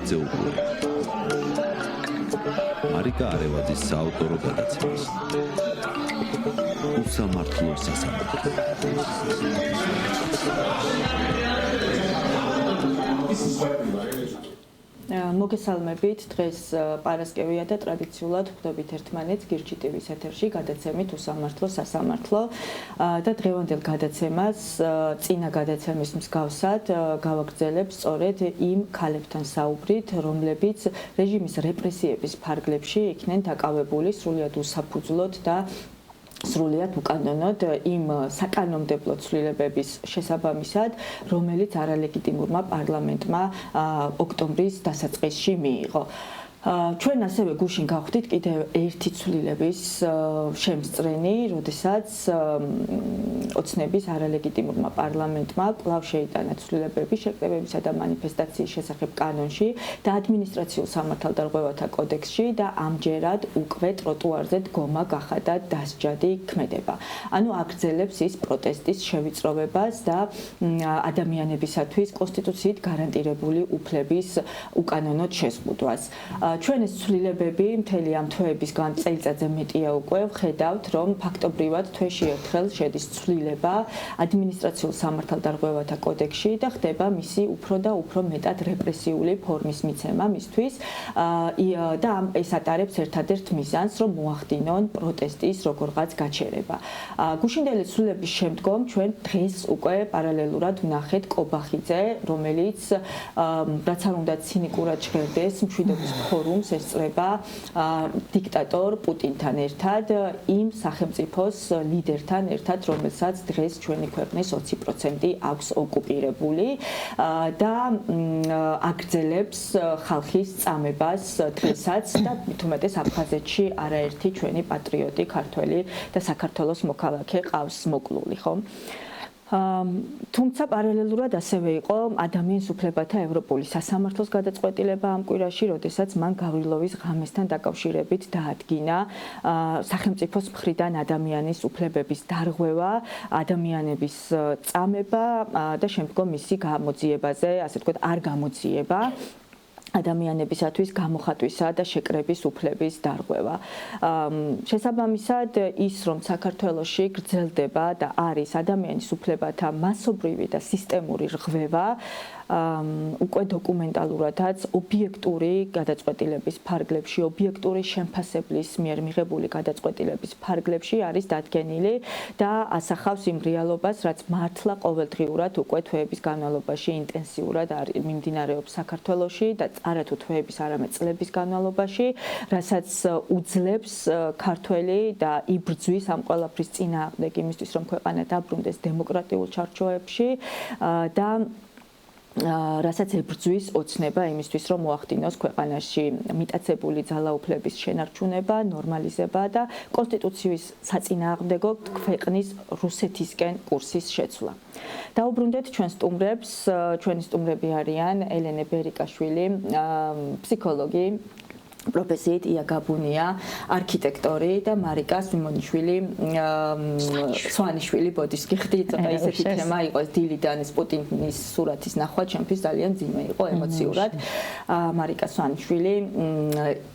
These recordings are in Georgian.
კვეთზე უყურებთ. მარიკა არევაძის საავტორო გადაცემას. უსამართლო სასამართლო. მოგესალმებით, დღეს პარასკევია და ტრადიციულად ხვდებით ერთმანეთს გირჩი ტივის ეთერში გადაცემით უსამართლო სასამართლო და დღევანდელ გადაცემას წინა გადაცემის მსგავსად გავაგრძელებ სწორედ იმ ქალებთან საუბრით, რომლებიც რეჟიმის რეპრესიების ფარგლებში იქნენ დაკავებული სრულიად უსაფუძვლოდ და სრულიად უკანონოდ იმ საკანონმდებლო ცვლილებების შესაბამისად, რომელიც არალეგიტიმურმა პარლამენტმა ოქტომბრის დასაწყისში მიიღო. ჩვენ ასევე გუშინ გავხდით კიდევ ერთი ცვლილების შემსწრენი, როდესაც ოცნების არალეგიტიმურმა პარლამენტმა კვლავ შეიტანა ცვლილებები შეკრებებისა და მანიფესტაციის შესახებ კანონში და ადმინისტრაციულ სამართალდარღვევათა კოდექსში და ამჯერად უკვე ტროტუარზე დგომა გახადა დასჯადი ქმედება. ანუ აგრძელებს ის პროტესტის შევიწროვებას და ადამიანებისათვის კონსტიტუციით გარანტირებული უფლების უკანონოდ შეზღუდვას. ჩვენ ეს ცვლილებები მთელი ამ თვეების წელიწადზე მეტია უკვე ვხედავთ, რომ ფაქტობრივად თვეში ერთხელ შედის ცვლილება ადმინისტრაციულ სამართალდარღვევათა კოდექსში და ხდება მისი უფრო და უფრო მეტად რეპრესიული ფორმის მიცემა მისთვის და ეს ატარებს ერთადერთ მიზანს, რომ მოახდინონ პროტესტის როგორღაც გაჩერება. გუშინდელი ცვლილების შემდგომ ჩვენ დღეს უკვე პარალელურად ვნახეთ კობახიძე, რომელიც რაც არ უნდა ცინიკურად ჟღერდეს მშვიდობის ფორუმს ესწრება დიქტატორ პუტინთან ერთად, იმ სახელმწიფოს ლიდერთან ერთად, რომელსაც დღეს ჩვენი ქვეყნის 20% აქვს ოკუპირებული და აგრძელებს ხალხის წამებას დღესაც და მით უმეტეს აფხაზეთში არაერთი ჩვენი პატრიოტი ქართველი და საქართველოს მოქალაქე ყავს მოკლული, ხო? თუმცა პარალელურად ასევე იყო ადამიანის უფლებათა ევროპული სასამართლოს გადაწყვეტილება ამ კვირაში, როდესაც მან გავრილოვის ღამესთან დაკავშირებით დაადგინა სახელმწიფოს მხრიდან ადამიანის უფლებების დარღვევა, ადამიანების წამება და შემდგომ მისი გამოძიებაზე, ასე ვთქვათ, არ გამოძიება. ადამიანებისათვის გამოხატვისა და შეკრების უფლების დარღვევა. შესაბამისად, ის რომ საქართველოში გრძელდება და არის ადამიანის უფლებათა მასობრივი და სისტემური რღვევა, უკვე დოკუმენტალურადაც ობიექტური გადაწყვეტილების ფარგლებში, ობიექტური შემფასებლის მიერ მიღებული გადაწყვეტილების ფარგლებში არის დადგენილი და ასახავს იმ რეალობას, რაც მართლა ყოველდღიურად უკვე თვეების განმავლობაში ინტენსიურად მიმდინარეობს საქართველოში და არათუ თვეების, არამედ წლების განმავლობაში, რასაც უძლებს ქართველი და იბრძვის ამ ყველაფრის წინააღმდეგ იმისთვის, რომ ქვეყანა დაბრუნდეს დემოკრატიულ ჩარჩოებში და რასაც ებრძვის ოცნება იმისთვის, რომ მოახდინოს ქვეყანაში მიტაცებული ძალაუფლების შენარჩუნება, ნორმალიზება და კონსტიტუციის საწინააღმდეგო ქვეყნის რუსეთისკენ კურსის შეცვლა. დაუბრუნდეთ ჩვენ სტუმრებს, ჩვენი სტუმრები არიან ელენე ბერიკაშვილი, ფსიქოლოგი, პროფესიით ია გაბუნია, არქიტექტორი და მარიკა სვიმონიშვილი, სვანიშვილი, ბოდის გიხდით, ესეთი თემა იყო დილიდან პუტინის სურათის ნახვა, ჩემთვის ძალიან ძიმე იყო ემოციურად. მარიკა სვანიშვილი,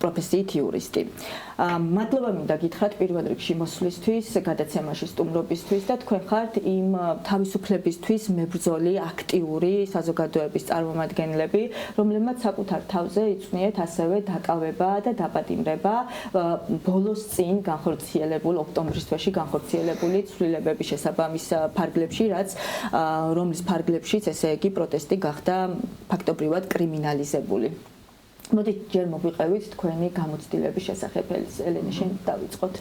პროფესიით იურისტი. მადლობა მინდა გითხრათ პირველ რიგში მოსვლისთვის, გადაცემაში სტუმრობისთვის და თქვენ ხართ იმ თავისუფლებისთვის მებრძოლი, აქტიური საზოგადოების წარმომადგენლები, რომლებმაც საკუთარ თავზე იწვნიეთ ასევე დაკავება და დაპატიმრება ბოლოს წინ განხორციელებულ ოქტომბრის თვეში განხორციელებული ცვლილებების შესაბამის ფარგლებში, რომლის ფარგლებშიც ესე იგი პროტესტი გახდა ფაქტობრივად კრიმინალიზებული. მოდით ჯერ მოგვიყევით თქვენი გამოცდილების შესახებ, ელენე, შენ დავიწყოთ.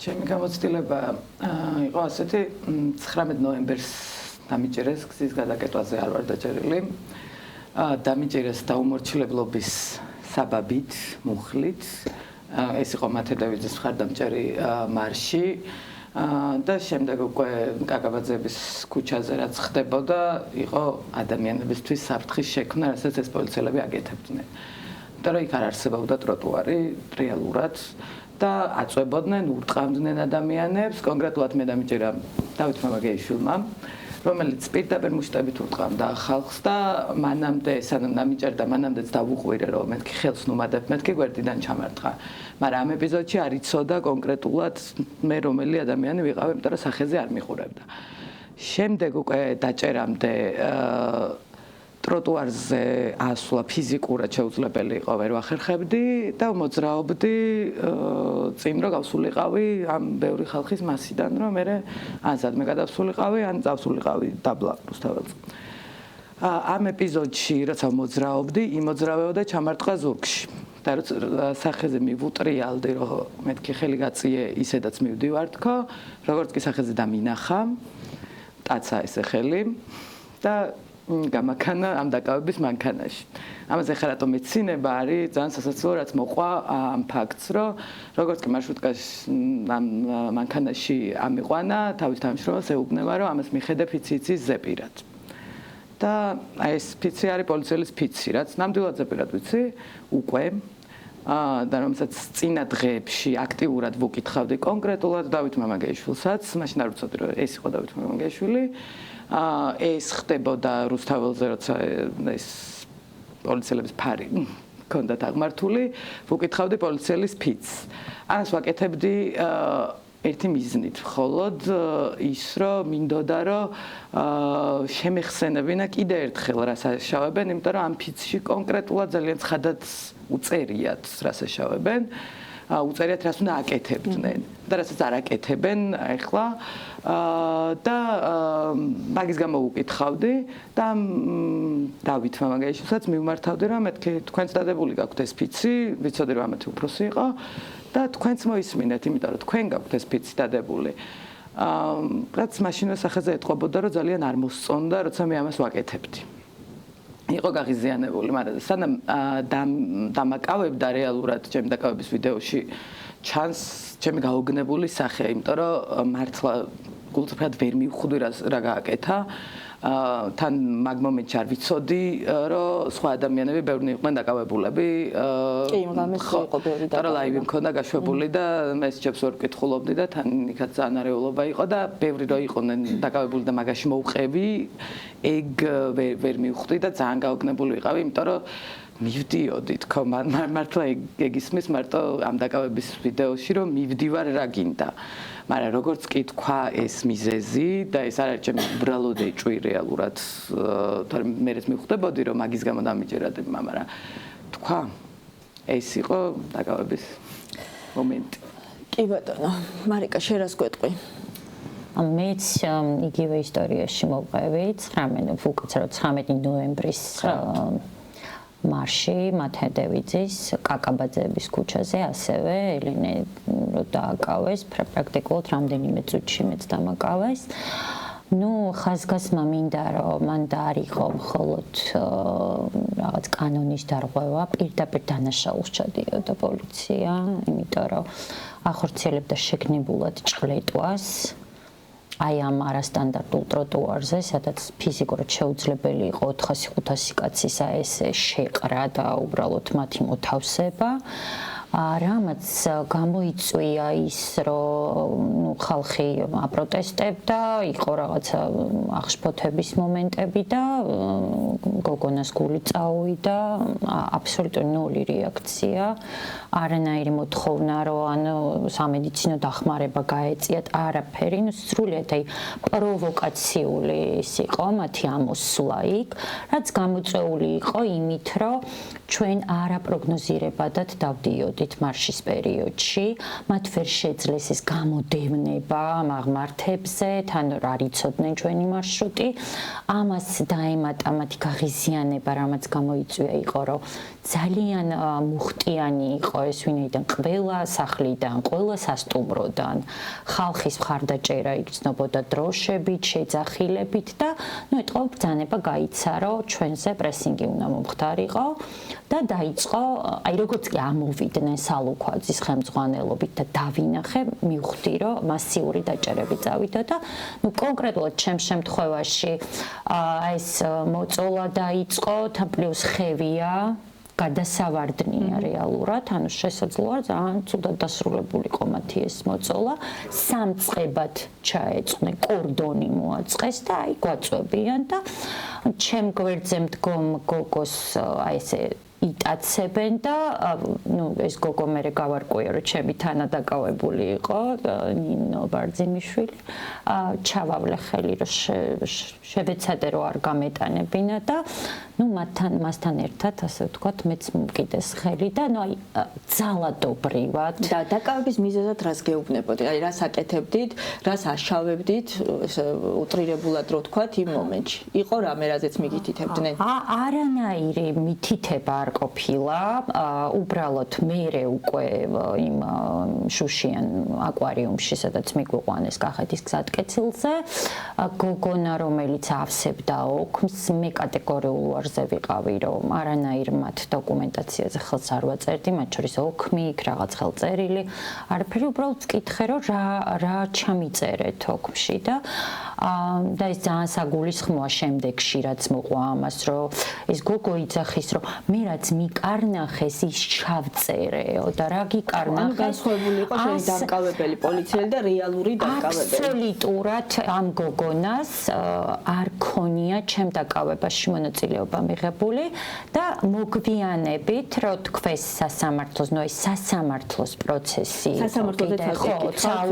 ჩემი გამოცდილება იყო ასეთი, 19 ნოემბერს დამიჭერეს გზის გადაკეტვაზე არ ვარ დაჭერილი. დამიჭერეს დაუმორჩილებლობის საბაბით, მუხლით. ეს იყო მათედევიძის მხარდამჭერი მარში. და შემდეგ უკვე კაკაბაძეების ქუჩაზე რაც ხდებოდა, იყო ადამიანებისთვის საფრთხის შექმნა, რასაც ეს პოლიციელები აკეთებდნენ. იმიტომ რომ იქ არ არსებობდა ტროტუარი რეალურად და აწვებოდნენ, ურტყამდნენ ადამიანებს, კონკრეტულად მე დამიჭერა დავით მამაგეიშვილმა, რომელიც პირდაპირ მუშტებით უტყამდა ხალხს და მანამდე სანამ დამიჭერდა მანამდეც დავუყვირე რომ მეთქი ხელს ნუმადებ მეთქი გვერდიდან ჩამარტყა მაგრამ ამ ეპიზოდში არ იცოდა კონკრეტულად მე რომელი ადამიანი ვიყავ იმიტომ რომ სახეზე არ მიყურებდა შემდეგ უკვე დაჭერამდე ტროტუარზე ასვლა ფიზიკურად შეუძლებელი იყო ვერ ვახერხებდი და მოძრაობდი წინ რომ გავსულიყავი ამ ბევრი ხალხის მასიდან რომ მე ანზად მე გადავსულიყავი ან წავსულიყავი დაბლა რუსთაველს ამ ეპიზოდში როცა მოძრაობდი იმოძრავეოდა ჩამარტყა ზურგში და სახეზე მივუტრიალდი რომ მეთქი ხელი გაწიე ისედაც მივდივარ თქო როგორც კი სახეზე დამინახა ტაცა ესე ხელი და გამაქანა ამ დაკავების მანქანაში. ამაზე ხა რატომ მეცინება არის ძალიან სასაცილო რაც მოყვა ამ ფაქტს რომ როგორც კი მარშრუტკაში ამ მანქანაში ამიყვანა თავის თანამშრომელს ეუბნება რომ ამას მიხედე ფიციცის ზეპირად. და აი ეს ფიცი არის პოლიციელის ფიცი რაც ნამდვილად ზეპირად ვიცი უკვე და რომელსაც წინა დღეებში აქტიურად ვუკითხავდი კონკრეტულად დავით მამაგეიშვილსაც მაშინ არ ვიცოდი რომ ეს იყო დავით მამაგეიშვილი ეს ხდებოდა რუსთაველზე როცა ეს პოლიციელების ფარი ჰქონდათ აღმართული ვუკითხავდი პოლიციელის ფიცს ამას ვაკეთებდი ერთი მიზნით მხოლოდ ის რომ მინდოდა რომ შემეხსენებინა კიდე ერთხელ რას აშავებენ იმიტომ რომ ამ ფიცში კონკრეტულად ძალიან ცხადად უწერიათ რას აშავებენ უწერიათ რას უნდა აკეთებდნენ და რასაც არ აკეთებენ ახლა და მაგის გამო ვუკითხავდი და დავით მამაგეიშვილსაც მივმართავდი რომ მეთქი თქვენც დადებული გაქვთ ეს ფიცი ვიცოდი რომ ამათი უფროსი იყო და თქვენც მოისმინეთ იმიტომ რომ თქვენ გაქვთ ეს ფიცი დადებული რაც მაშინვე სახეზე ეთყობოდა რომ ძალიან არ მოსწონდა როცა მე ამას ვაკეთებდი იყო გაღიზიანებული, მაგრამ სანამ დამაკავებდა რეალურად ჩემი დაკავების ვიდეოში ჩანს ჩემი გაოგნებული სახე, იმიტომ რომ მართლა გულწრფელად ვერ მივხვდი რა გააკეთა. თან მაგ მომენტში არ ვიცოდი რომ სხვა ადამიანები ბევრი იყვნენ დაკავებულები. კი, მაგამის იყო ბევრი და ლაივი მქონდა გაშვებული და მესიჯებს ვერ ვკითხულობდი და თან იქაც ძალიან არეულობა იყო და ბევრი რო იყვნენ დაკავებული და მაგაში მოვყევი, ეგ ვერ მივხვდი და ძალიან გაოგნებული ვიყავი, იმიტომ რომ მივდიოდი თქო მართლა ეგ ისმის მარტო ამ დაკავების ვიდეოში რომ მივდივარ რა გინდა. მაგრამ როგორც კი თქვა ეს მიზეზი და ეს არ არის ჩემი უბრალოდ ეჭვი რეალურად მერეც მივხვდებოდი რომ მაგის გამო დამიჯერადება მაგრამ თქვა ეს იყო დაკავების მომენტი. კი ბატონო, მარიკა შენ რას გვეტყვი? მეც იგივე ისტორიაში მოვყევი 19 ნოემბრის მარში მათედევიძის კაკაბაძეების ქუჩაზე ასევე ელინე დააკავეს პრაქტიკულად რამდენიმე წუთში მეც დამაკავეს ну ხაზგასმა მინდა რომ მან დაარიღო მხოლოდ რაღაც კანონის დარღვევა პირდაპირ დანაშაულს ჩადიოდა პოლიცია იმიტომ რომ ახორციელებდა შეგნებულად ჭყლეტვას აი ამ არასტანდარტულ ტროტუარზე, სადაც ფიზიკურად შეუძლებელი იყო 400-500 კაცის ესე შეყრა და უბრალოდ მათი მოთავსება. რამაც გამოიწვია ის, რომ ხალხი აპროტესტებდა, იყო რაღაცა აღშფოთების მომენტები და გოგონას გული წაუვიდა, აბსოლუტურად ნული რეაქცია. არანაირი მოთხოვნა რომ ანუ სამედიცინო დახმარება გაეწიათ არაფერი, ну სრულიად აი პროვოკაციული ის იყო მათი ამოსვლა იქ, რაც გამოწვეული იყო იმით, რომ ჩვენ არაპროგნოზირებადად დავდიოდით მარშის პერიოდში, მათ ვერ შეძლეს ეს გამოდევნება მაღმართებზე, თან არ იცოდნენ ჩვენი მარშრუტი, ამას დაემატა მათი გაღიზიანება, რამაც გამოიწვია იყო, რომ ძალიან მუხტიანი იყო ეს ვინაიდან ყველა სახლიდან, ყველა სასტუმროდან ხალხის მხარდაჭერა იგრძნობოდა დროშებით, შეძახილებით და ნუ ეთყობა ბრძანება გაიცა, რომ ჩვენზე პრესინგი უნდა მომხდარიყო და დაიწყო, აი როგორც კი ამოვიდნენ სალუქვაძის ხელმძღვანელობით და დავინახე, მივხვდი, რომ მასიური დაჭერები წავიდა და ნუ კონკრეტულად ჩემ შემთხვევაში ეს მოწოლა დაიწყო, თან პლუს ხევია გადასავარდნია რეალურად, ანუ შესაძლოა ძალიან ცუდად დასრულებულიყო მათი ეს მოწოლა, სამწყებად ჩაეწყვნენ, კორდონი მოაწყეს და აი გვაწვევიან და ჩემ გვერდზე მდგომ გოგოს აი ესე იტაცებენ და ნუ ეს გოგო მე გავარკვია რომ ჩემი თანადაკავებული იყო ნინო ბარძიმიშვილი ჩავავლე ხელი რომ შევეცადე რომ არ გამეტანებინა და ნუ მასთან ერთად ასე ვთქვათ მეც მკიდეს ხელი და ნუ აი ძალადობრივად და დაკავების მიზეზად რას გეუბნებოდი? აი რას აკეთებდით, რას აშავებდით, უტრირებულად რო ვთქვათ იმ მომენტში. იყო რამე რაზეც მიგითითებდნენ? არანაირი მითითება არ ყოფილა, უბრალოდ მე უკვე იმ შუშიან აკვარიუმში, სადაც მიგვიყვანეს კახეთის გზატკეცილზე, გოგონა რომელიც ავსებდა ოქმს, მე კატეგორიულ ვარზე ვიყავი, რომ არანაირ მათ დოკუმენტაციაზე ხელს არ ვაწერდი, მათ შორის ოქმი, იქ რაღაც ხელწერილი, არაფერი, უბრალოდ ვკითხე, რომ რა ჩამიწერეთ ოქმში და ეს ძალიან საგულისხმოა შემდეგში, რაც მოყვა ამას, რომ ეს გოგო იძახის, რომ მე რაც მიკარნახეს ის ჩავწერეო და რა გიკარნახეს? განსხვავებული იყო შენი დამკავებელი პოლიციელი და რეალური დამკავებელი. აბსოლუტურად ამ გოგონას არ ქონია ჩემ დაკავებაში მონაწილეობა მიღებული და მოგვიანებით, რომ თქვეს სასამართლოს, ნუ ეს სასამართლოს პროცესი სასამართლოზე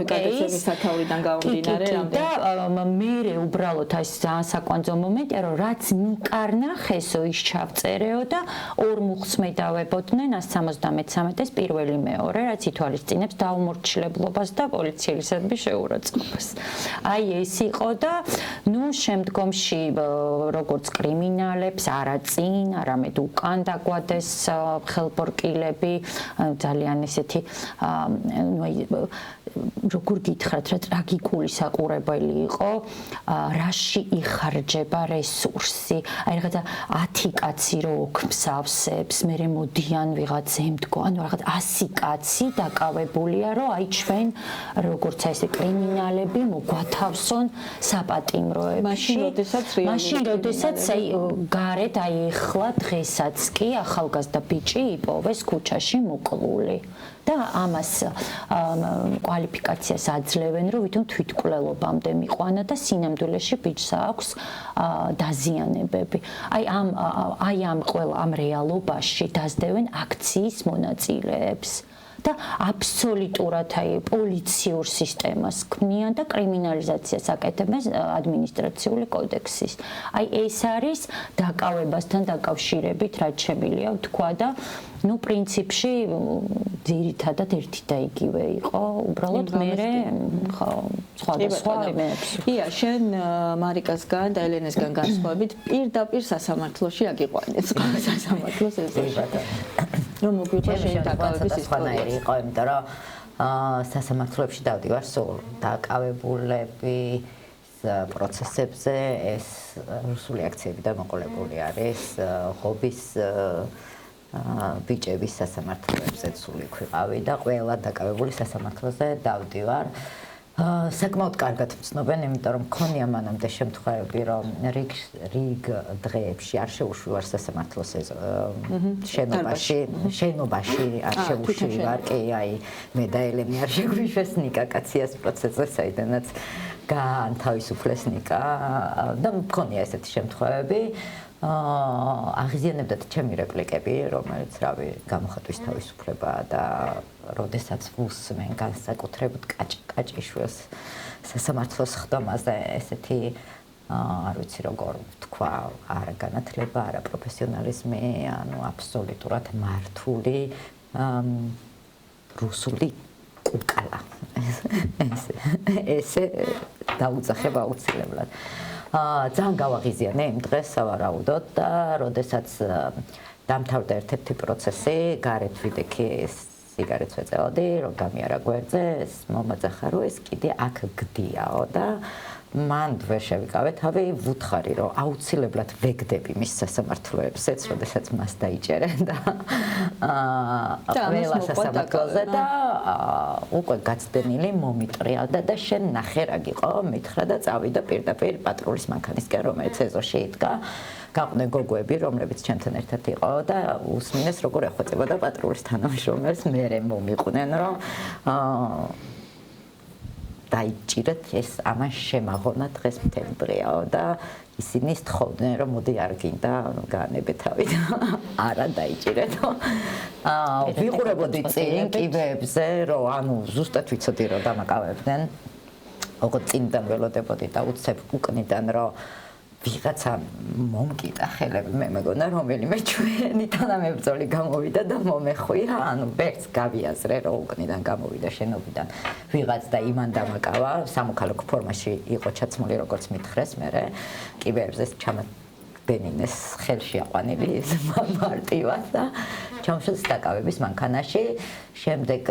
გადაცემის სათაურიდან გამომდინარე და მე უბრალოდ ეს ძალიან საკვანძო მომენტია, რომ რაც მიკარნახესო ის ჩავწერეო და ორ მუხს მედავებოდნენ 173-ის პირველი მეორე, რაც ითვალისწინებს დაუმორჩილებლობას და პოლიციელისადმი შეურაცხყოფას. აი ეს იყო და ნუ შემდგომში როგორც კრიმინალებს არა წინ, არამედ უკან დაგვადეს ხელბორკილები, ძალიან ესეთი როგორ გითხრათ, რა ტრაგიკული საყურებელი იყო, რაში იხარჯება რესურსი. აი რაღაცა 10 კაცი რო ოქმს ავსებს, მერე მოდიან ვიღაც ემდგო, ანუ რაღაც 100 კაცი დაკავებულია, რომ აი ჩვენ როგორც ესე კრიმინალები მოგვათავსონ საპატიმროებში. მაშინ როდესაც აი გარეთ აი ეხლა დღესაც კი ახალგაზრდა ბიჭი იპოვეს ქუჩაში მოკლული. და ამას კვალიფიკაციას აძლევენ, რომ ვითომ თვითმკვლელობამდე მიყვანა და სინამდვილეში ბიჭს აქვს დაზიანებები. აი ამ რეალობაში დასდევენ აქციის მონაწილეებს. და აბსოლუტურად აი პოლიციურ სისტემას ქმნიან და კრიმინალიზაციას აკეთებენ ადმინისტრაციული კოდექსის. აი ეს არის დაკავებასთან დაკავშირებით, რაც შემიძლია ვთქვა და ნუ პრინციპში ძირითადად ერთი და იგივე იყო, უბრალოდ მე ხო სხვადასხვა იმებს. ია, შენ მარიკასგან და ელენესგან განსხვავებით პირდაპირ სასამართლოში აგიყვანეს. სასამართლოს ეზოში. რომ მოგვიყვა შენ დაკავების ისტორია. იყო, იმიტომ რომ სასამართლოებში დავდივარ სულ დაკავებულები პროცესებზე ეს რუსული აქციები დამოყოლებული არის ღობის ბიჭების სასამართლოებზე სული ქვიყავი და ყველა დაკავებული სასამართლოზე დავდივარ. საკმაოდ კარგად ვცნობენ, იმიტომ რომ მქონია მანამდე შემთხვევები, რომ რიგ დღეებში არ შეუშვარ სასამართლოს შენობაში არ შეუშვარ, კი აი მე და ელენე არ შეგვიშვეს ნიკა კაციას პროცესზე, საიდანაც გაანთავისუფლეს ნიკა და მქონია ესეთი შემთხვევები. აღიზიანებდათ ჩემი რეპლიკები, რომელიც რავი გამოხატვის თავისუფლება და როდესაც ვუსმენ განსაკუთრებით კაჭიშვილს სასამართლოს ხდომაზე ესეთი არ ვიცი როგორ ვთქვა, არა განათლება, არა პროფესიონალიზმი, ანუ აბსოლუტურად მართული რუსული კუკალა. ესე დაუძახება აუცილებლად. ძალიან გავაღიზიანე იმ დღეს სავარაუდოდ და როდესაც დამთავრდა ერთ-ერთი პროცესი, გარეთ ვიდექი სიგარეტს ვეწევოდი, რომ გამიარა გვერდზე, მომაძახა, რომ ეს კიდე აქ გდიაო და მან ვერ შევიკავე თავი, ვუთხარი რომ აუცილებლად ვეგდები მის სასამართლოებსაც, როდესაც მას დაიჭერე და ყველა სასამართლოზე და უკვე გაცდენილი მომიტრიალდა და შენ ნახე რა გიყო, მითხრა და წავიდა პირდაპირ პატრულის მანქანისკენ, რომელიც ეზოში იდგა. გაყვნენ გოგოები, რომლებიც ჩემთან ერთად იყო და უსმინეს როგორ ეხვეწებოდა პატრულის თანამშრომელს, მერე მომიყვნენ რომ დაიჭირეთ ეს ამან შემაღონა დღეს მთელი დღეაო და ისინი სთხოვდნენ რომ მოდი არ გინდა განებე თავი და არა დაიჭირეთო. ვიყურებოდი წინ კიბეებზე რომ ანუ ზუსტად ვიცოდი რომ დამაკავებდნენ. ოღონდ წინიდან ველოდებოდი და უცებ უკნიდან რომ ვიღაცა მომკიდა ხელები მე მეგონა რომელიმე ჩვენი თანამებრძოლი გამოვიდა და მომეხვია ანუ ვერც გავიაზრე რომ უკნიდან გამოვიდა შენობიდან ვიღაც და იმან დამაკავა სამოქალაქო ფორმაში იყო ჩაცმული როგორც მითხრეს მე კიბერებზე ჩამაბენინეს ხელში აყვანილი ეს მარტივად და ჩამოშოს დაკავების მანქანაში შემდეგ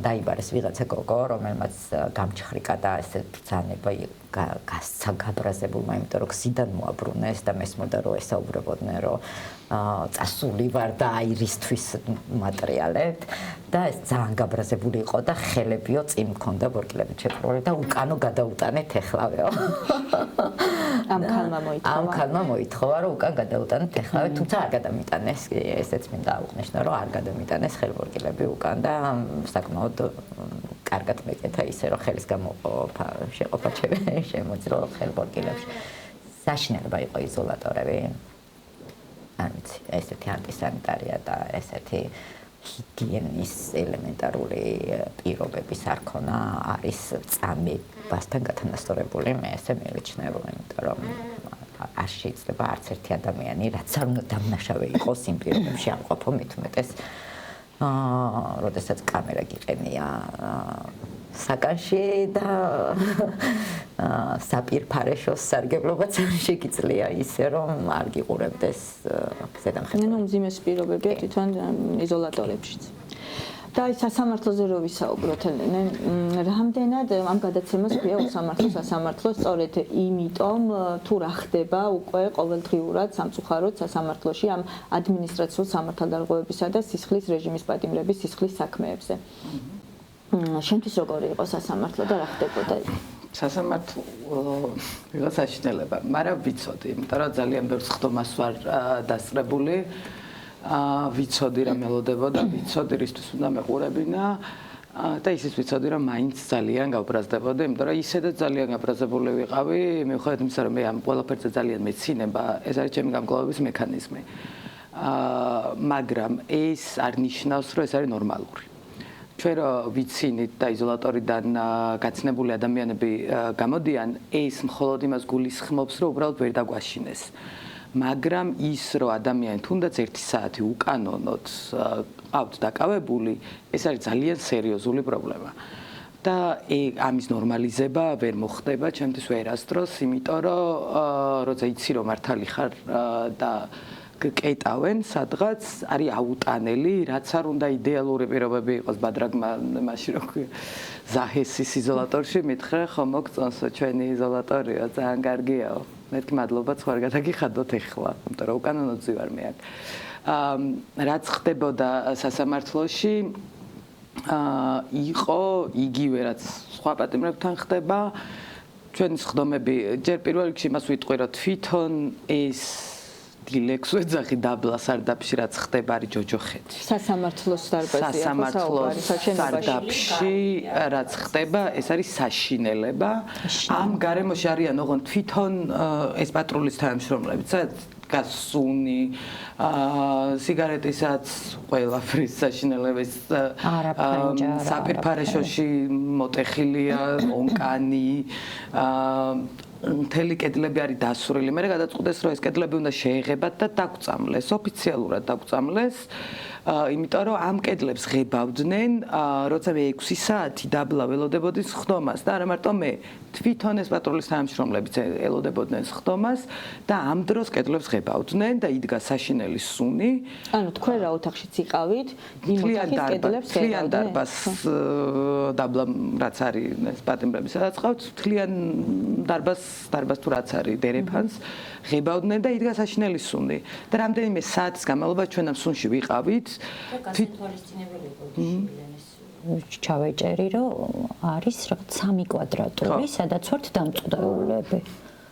დაიბარეს ვიღაცა გოგო რომელმაც გამჩხრიკა და ესე ბრძანება გასცა გაბრაზებულმა იმიტომ რომ გზიდან მოაბრუნეს და მესმოდა რომ ესაუბრებოდნენ რომ წასული ვარ და აი რისთვის მატრიალებთ და ეს ძალიან გაბრაზებული იყო და ხელებიო წინ მქონდა ბორკილებით შეფრული და უკანო გადაუტანეთ ეხლავეო ამ ქალმა მოითხოვა რომ უკან გადაუტანეთ ეხლავე თუმცა არ გადამიტანეს ესეც მინდა აუღნიშნო რომ არ გადამიტანეს ხელბორკილები უკან და საკმაოდ კარგად მეკეთა ისე რომ ხელის გამოყოფა შეყოფა შემოძრო ხელბორკილებში საშინელება იყო იზოლატორები არ ვიცი ესეთი ანტისანიტარია და ესეთი ჰიგიენის ელემენტარული პირობების არ ქონა არის წამებასთან გათანასწორებული მე ესე მივიჩნევ იმიტომ რომ არ შეიძლება არც ერთი ადამიანი რაც არ უნდა დამნაშავე იყოს იმ პირობებში არ ყოფო მით უმეტეს როდესაც კამერა გიყენია საკანში და საპირფარეშოს სარგებლობაც შეგიძლია ისე რომ არ გიყურებდეს ზედამხედველად. ნუ მძიმე პირობებია თვითონ იზოლატორებშიც. და აი სასამართლოზე რო ვისაუბროთ, რამდენად ამ გადაცემას ქვია უსამართლო სასამართლო სწორედ იმიტომ თუ რა ხდება უკვე ყოველდღიურად სამწუხაროდ სასამართლოში ამ ადმინისტრაციულ სამართალდარღვევებისა და სისხლის რეჟიმის პატიმრების სისხლის საქმეებზე. შენთვის როგორი იყო სასამართლო და რა ხდებოდა? სასამართლო ვიღაც საშინელება, მაგრამ ვიცოდი, იმიტომ რომ ძალიან ბევრ ხდომას ვარ დასწრებული. ვიცოდი რა მელოდებოდა, ვიცოდი რისთვის უნდა მეყურებინა და ისიც ვიცოდი რომ მაინც ძალიან გავბრაზდებოდი, იმიტომ რომ ისედაც ძალიან გაბრაზებული ვიყავი, მიუხედავად იმისა რომ მე ამ ყველაფერზე ძალიან მეცინება, ეს არის ჩემი გამკლავების მექანიზმი. მაგრამ ეს არ ნიშნავს, რომ ეს არის ნორმალური. ჩვენ რო ვიცინით და იზოლატორიდან გაცნებული ადამიანები გამოდიან, ეს მხოლოდ იმას გულისხმობს, რომ უბრალოდ ვერ დაგვაშინეს. მაგრამ ის რომ ადამიანი თუნდაც 1 საათი უკანონოდ ყავთ დაკავებული, ეს არის ძალიან სერიოზული პრობლემა. და ამის ნორმალიზება ვერ მოხდება ჩემთვის ვერასდროს, იმიტომ რომ როცა იცი რომ მართალი ხარ და კეტავენ სადღაც არის აუტანელი, რაც არ უნდა იდეალური პირობები იყოს ბადრაგმა მაშინ რო ზაჰესის იზოლატორში მითხრა ხო მოგწონსო ჩვენი იზოლატორიო ძალიან კარგიაო. მეთქი მადლობა სხვა გადაგიხადოთ ეხლა, იმიტომ რომ უკანონოძი ვარ მე აქ. რაც ხდებოდა სასამართლოში იყო იგივე რაც სხვა პატიმრებთან ხდება. ჩვენი ხდომები ჯერ პირველ რიგში იმას ვიტყვი რომ თვითონ ეს დილექს ვეძახი დაბლა სარდაფში რაც ხდება არის ჯოჯოხეთი. სასამართლოს დარბაზია, სასამართლოს სარდაფში რაც ხდება, ეს არის საშინელება. ამ გარემოში არიან ოღონდ თვითონ ეს პატრულის თანამშრომლები, გასუნი, სიგარეტისაც ყველაფრის საშინელების საპირფარეშოში მოტეხილია ონკანი მთელი კედლები არის დასურილი. მე გადაწყვეტეს რომ ეს კედლები უნდა შეეღებათ და დაგწამლეს, ოფიციალურად დაგწამლეს. იმიტომ რომ ამ კედლებს ღებავდნენ, როცა მე 6 საათი დაბლა ველოდებოდი სხდომას და არა მარტო მე, თვითონ ეს პატრულის თანამშრომლებიც ელოდებოდნენ სხდომას და ამ დროს კედლებს ღებავდნენ და იდგა საშინელი სუნი. ანუ თქვენ რა ოთახშიც იყავით, იმ ოთახის კედლებს თლიან დარბას დაბლა რაც არის ეს პატიმრები სადაც ყავთ, თლიან დარბას თუ რაც არის დერეფანს ღებავდნენ და იდგა საშინელი სუნი. და რამდენიმე საათის განმავლობაში ჩვენ ამ სუნში ვიყავით. თვალისწინებელი გოდიშვილენის ჩავეჭერი, რომ არის რაღაც 3 კვადრატული, სადაც ვართ დამწუდებულები.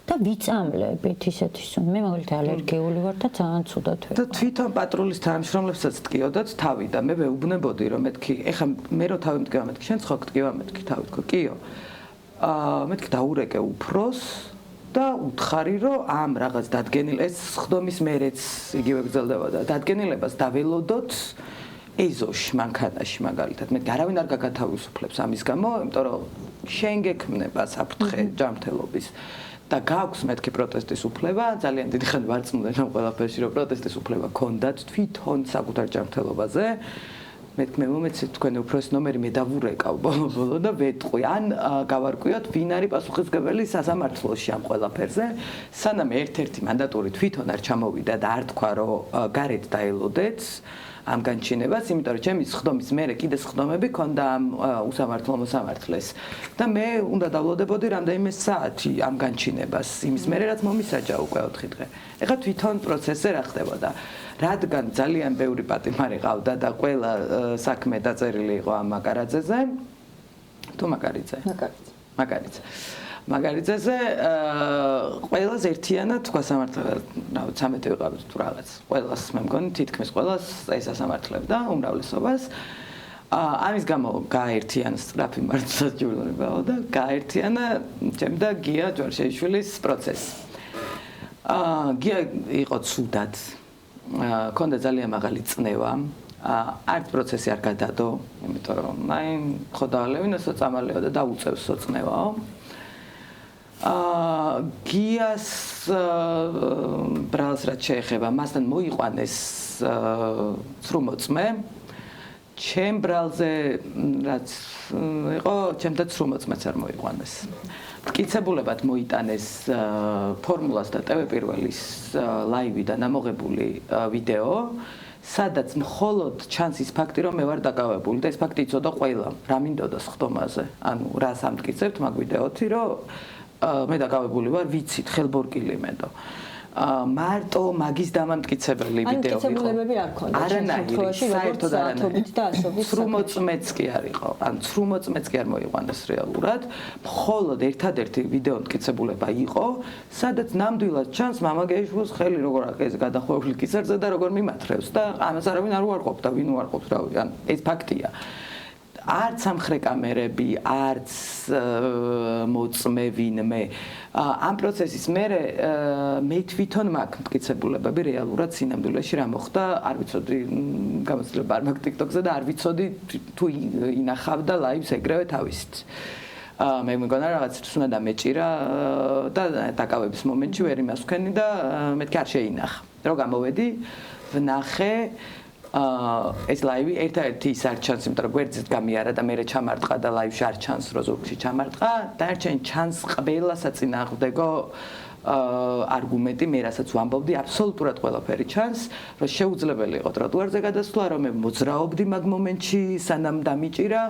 და ვიწამლებით ისეთი სუნი. მე მაგალითად ალერგიული ვარ და ძალიან ცუდად ვიყავ. და თვითონ პატრულის თანამშრომლებსაც ტკიოდათ თავი და მე ვეუბნებოდი რომ მეთქი, ეხლა მე რო თავი მტკივა მეთქი, შენ ხო გტკივა მეთქი თავი თქო, კიო. მეთქი დაურეკე უფროს და უთხარი რომ ამ რაღაც დადგენილ ეს სხდომის მერეც იგივე გრძელდებოდა. დადგენილებას დაველოდოთ ეზოში მანქანაში მაგალითად. მე არავინ არ გაგათავისუფლებს ამის გამო, იმიტომ რომ შენ გექმნება საფრთხე ჯანმრთელობის. და გაქვს მეთქი პროტესტის უფლება, ძალიან დიდი ხანი ვარწმუნე ამ ყველაფერში, რომ პროტესტის უფლება გქონდათ თვითონ საკუთარ ჯანმრთელობაზე. მე მომეცით თქვენი უფროსის ნომერი მე დავურეკავ ბოლო და ვეტყვი, ან გავარკვიოთ ვინ არის პასუხისმგებელი სასამართლოში ამ ყველაფერზე, სანამ ერთ-ერთი მანდატური თვითონ არ ჩამოვიდა და არ თქვა, რომ გარეთ დაელოდეთ ამ განჩინებას, იმიტომ რომ ჩემი სხდომის მერე კიდე სხდომები ქონდა ამ უსამართლო მოსამართლეს და მე უნდა დავლოდებოდი რამდენიმე საათი ამ განჩინებას, იმის მერე რაც მომისაჯა უკვე 4 დღე. ეხლა თვითონ პროცესზე რა ხდებოდა? რადგან ძალიან ბევრი პატიმარი ყავდა და ყველა საქმე დაწერილი იყო ამ მაკარაძეზე, თუ მაკარიძე? მაკარიძე. მაგარიძეზე ყველას ერთიანად თქვა სამართლე, რა ვიცი 13 ვიყავით თუ რაღაც. ყველას მე მგონი თითქმის ყველას ეს ასამართლებდა უმრავლესობას. ამის გამო გააერთიანა სწრაფი მართლმსაჯურულებაო და გააერთიანა ჩემ და გია ჯვარშეიშვილის პროცესი. გია იყო ცუდად. ქონდა ძალიან მაღალი წნევა. არც პროცესი არ გადადო, იმიტომ რომ აი ხო დაალევინოსო წამალეო და დაუწევსო წნევაო. გიას ბრალს რაც შეეხება, მასთან მოიყვანეს ცრუმოწმე. ჩემ ბრალზე რაც იყო, ჩემთან ცრუმოწმეც არ მოიყვანეს. მტკიცებულებად მოიტანეს ფორმულას და TV პირველის ლაივიდან ამოღებული ვიდეო, სადაც მხოლოდ ჩანს ის ფაქტი, რომ მე ვარ დაკავებული და ეს ფაქტი იცოდა ყველა, რა მინდოდა სხდომაზე. ანუ რას ამტკიცებთ მაგ ვიდეოთი, რომ მე დაკავებული ვარ, ვიცით, ხელბორკილი მედო. მარტო მაგის დამამტკიცებელი ვიდეო იყო. მტკიცებულებები არ ქონდა. არანაირი, საერთოდ არანაირი. და ასობით ცრუმოწმეც კი არ იყო. ან ცრუმოწმეც კი არ მოიყვანეს რეალურად. მხოლოდ ერთადერთი ვიდეო მტკიცებულება იყო, სადაც ნამდვილად ჩანს მამაგეიშვილის ხელი როგორ აქ გადახვეული კისერზე და როგორ მიმათრევს და ამას არავინ არ უარყოფდა, ვინ უარყოფს რა ვიცი, ან ეს ფაქტია. არც სამხრე კამერები, არც მოწმე ვინმე. ამ პროცესის მერე მე თვითონ მაქვს მტკიცებულებები რეალურად სინამდვილეში რა მოხდა, არ ვიცოდი, გამოცდილება არ მაქვს TikTok-ზე და არ ვიცოდი თუ ინახავდა ლაივს ეგრევე თავისით. მე მგონა რაღაც უნდა დამეჭირა და დაკავების მომენტში ვერ იმას ვქენი და მეთქი არ შეინახა. რო გამოვედი, ვნახე ეს ლაივი ერთადერთი ის არ ჩანს, იმიტომ რომ გვერდზით გამიარა და მე ჩამარტყა და ლაივში არ ჩანს, რო ზურგში ჩამარტყა, დარჩენ ჩანს ყველა საწინააღმდეგო არგუმენტი, მე რასაც ვამბობდი, აბსოლუტურად ყველაფერი ჩანს, რომ შეუძლებელი იყო ტროტუარზე გადასვლა, რომ მე მოძრაობდი მაგ მომენტში, სანამ დამიჭირა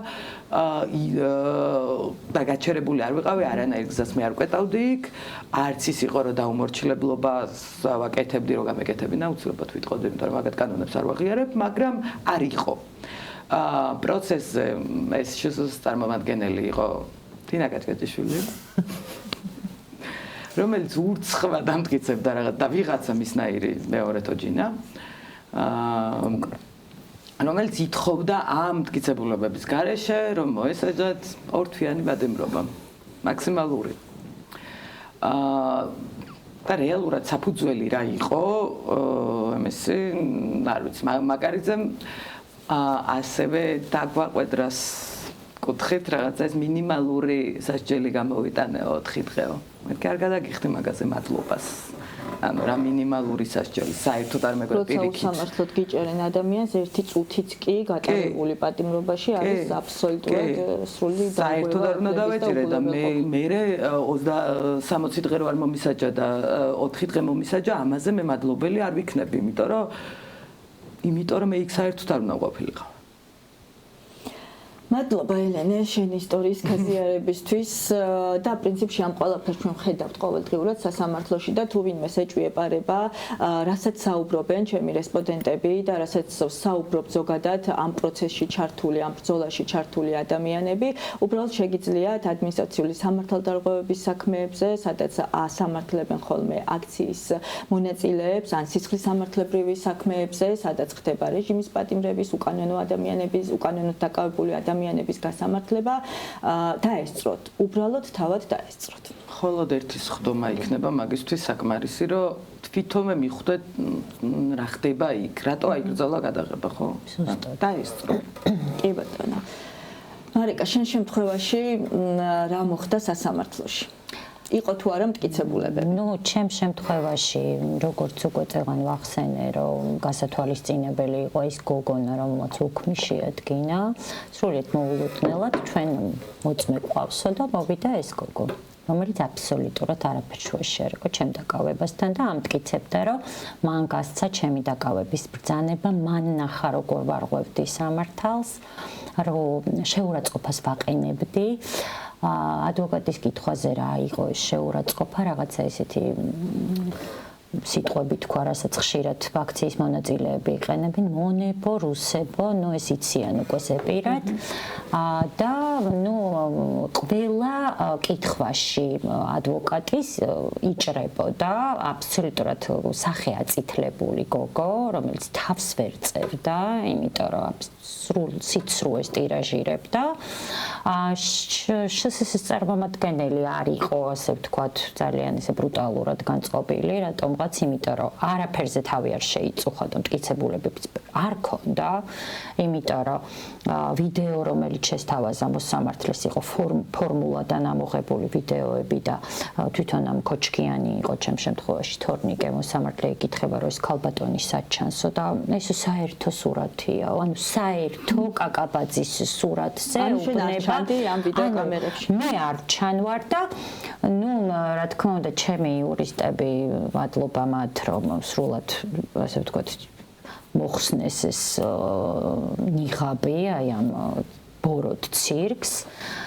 და გაჩერებული არ ვიყავი, არანაირ გზას მე არ კვეტავდი იქ, არც ის იყო, რომ დაუმორჩილებლობას ვაკეთებდი, რომ გამეკეთებინა, უცილებლად ვიტყოდი, იმიტომ რომ მაგათ კანონებს არ ვაღიარებ, მაგრამ არ იყო. პროცესზე ეს წარმომადგენელი იყო თინა კაჭკაჭიშვილი. რომელიც ურცხვად ამტკიცებდა რაღაც და ვიღაცა მისნაირი მეორე თოჯინა, რომელიც ითხოვდა ამ მტკიცებულებების გარეშე, რომ მოესაჯათ ორთვიანი ბადემრობა, მაქსიმალური. და რეალურად საფუძველი რა იყო, ამისი, არ ვიცი, მაკარიძემ ასევე დაგვაყვედრას კუთხით რაღაცა ეს მინიმალური სასჯელი გამოვიტანეო 4 დღეო. მე კი არ გადაგიხდი მაგაზე მადლობას. ანუ რა მინიმალური სასჯელი საერთოდ არ მეგონა პირიქით. როცა უსამართლოდ გიჭერენ ადამიანს ერთი წუთიც კი გატარებული პატიმრობაში არის აბსოლუტურად სრული საერთოდ არ უნდა დავეჭირე და მე 60 დღე არ მომისაჯა და 4 დღე მომისაჯა, ამაზე მე მადლობელი არ ვიქნები, იმიტომ რომ მე იქ საერთოდ არ უნდა ყოფილიყო. მადლობა ელენე შენი ისტორიის გაზიარებისთვის და პრინციპში ამ ყველაფერს ჩვენ ხედავთ ყოველდღიურად სასამართლოში და თუ ვინმეს ეჭვიებარება, რასაც საუბრობენ ჩემი რესპონდენტები და რასაც საუბრობ ზოგადად ამ პროცესში ჩართული, ამ ბრძოლაში ჩართული ადამიანები, უბრალოდ შეგიძლიათ ადმინისტრაციული სამართალდარღვევების საქმეებზე, სადაც ასამართლებენ ხოლმე აქციის მონაწილეებს, ან სისხლის სამართლებრივი საქმეებზე, სადაც ხდება რეჟიმის პატიმრების, უკანონო ადამიანების, უკანონოდ დაკავებული ადამიანების გასამართლება დაესწროთ, უბრალოდ თავად დაესწროთ. მხოლოდ ერთი სხდომა იქნება მაგისთვის საკმარისი, რომ თვითონვე მიხვდე რა ხდება იქ, რატო აიგრძალა გადაღება, ხო? დაესწრო. კი ბატონო. მარიკა, შენ შემთხვევაში რა მოხდა სასამართლოში? იყო თუ არა მტკიცებულებები? ჩემ შემთხვევაში, როგორც უკვე წეგან ვახსენე, რომ გასათვალისწინებელი იყო ის გოგონა, რომელმაც უქმი შეადგინა, სრულიად მოულოდნელად ჩვენ მოწმე ყავსო და მოვიდა ეს გოგო, რომელიც აბსოლუტურად არაფერს შუაში არ იყო ჩემ დაკავებასთან და ამტკიცებდა, რომ მან გასცა ჩემი დაკავების ბრძანება, მან ნახა როგორ ვარღვევდი სამართალს, რომ შეურაცხყოფას ვაყენებდი. ადვოკატის კითხვაზე რა იყო ეს შეურაცხყოფა, რაღაცა ესეთი სიტყვები თქვა, რასაც ხშირად აქციის მონაწილეები იყენებენ, მონებო, რუსებო, ეს იციან უკვე ზეპირად და ყველა კითხვაში ადვოკატის იჭრებოდა აბსოლუტურად სახე აწითლებული გოგო, რომელიც თავს ვერ წერდა, იმიტომ რომ სრულ სიცრუეს ტირაჟირებდა. შსს წარმომადგენელი არ იყო, ასე ვთქვათ, ძალიან ესე ბრუტალურად განწყობილი, რატომღაც, იმიტომ რომ არაფერზე თავი არ შეიწუხა და მტკიცებულებებიც არ ქონდა, იმიტომ რომ ვიდეო, რომელიც შესთავაზა მოსამართლეს, იყო ფორმულადან ამოღებული ვიდეოები და თვითონ ამ კოჩკიანი იყო ჩემ შემთხვევაში თორნიკე მოსამართლე ეკითხება, რომ ეს ქალბატონის საჩანსო და ეს საერთო სურათია, ანუ საერთო კაკაბაძის სურათზე უბნება ამ ვიდეო კამერებში. მე არ ჩანვარ და რა თქმა უნდა ჩემი იურისტები მადლობა მათ რომ სრულად ასე ვთქვათ მოხსნეს ეს ნიღაბი აი ამ ბოროტ ცირკს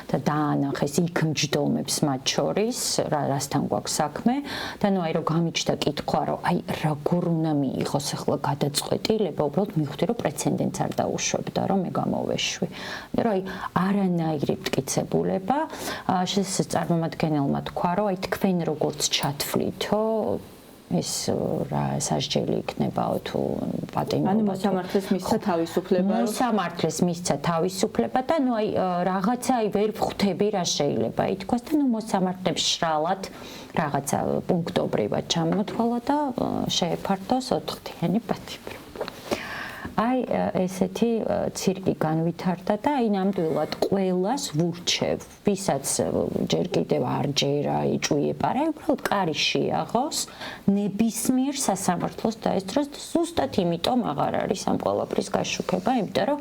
და დაანახეს იქ მჯდომებს მათ შორის რასთან გვაქვს საქმე და აი რომ გამიჩნდა კითხვა რომ აი როგორ უნდა მიიღოს ახლა გადაწყვეტილება უბრალოდ მივხვდი რომ პრეცედენტს არ დაუშვებდა რომ მე გამოვეშვი და აი არანაირი მტკიცებულება შესაძლოა წარმომადგენელმა თქვა რომ აი თქვენ როგორც ჩათვლითო ეს რა სასჯელი იქნებაო თუ პატიმრობა ანუ მოსამართლეს მისცა თავისუფლება მოსამართლეს მისცა თავისუფლება და აი რაღაცა აი ვერ ვხვდები რა შეიძლება ითქვას და მოსამართლებს შრალად რაღაცა პუნქტობრივად ჩამოთვალა და შეეფართოს 4-დღიანი პატიმრობა აი ესეთი ცირკი განვითარდა და აი ნამდვილად ყველას ვურჩევ, ვისაც ჯერ კიდევ არ ჯერა იჭუიებარა, უბრალოდ კარი შეაღოს, ნებისმიერ სასამართლოს დაესწროს ზუსტად იმიტომ აღარ არის ამ ყველაფრის გაშუქება, იმიტომ რომ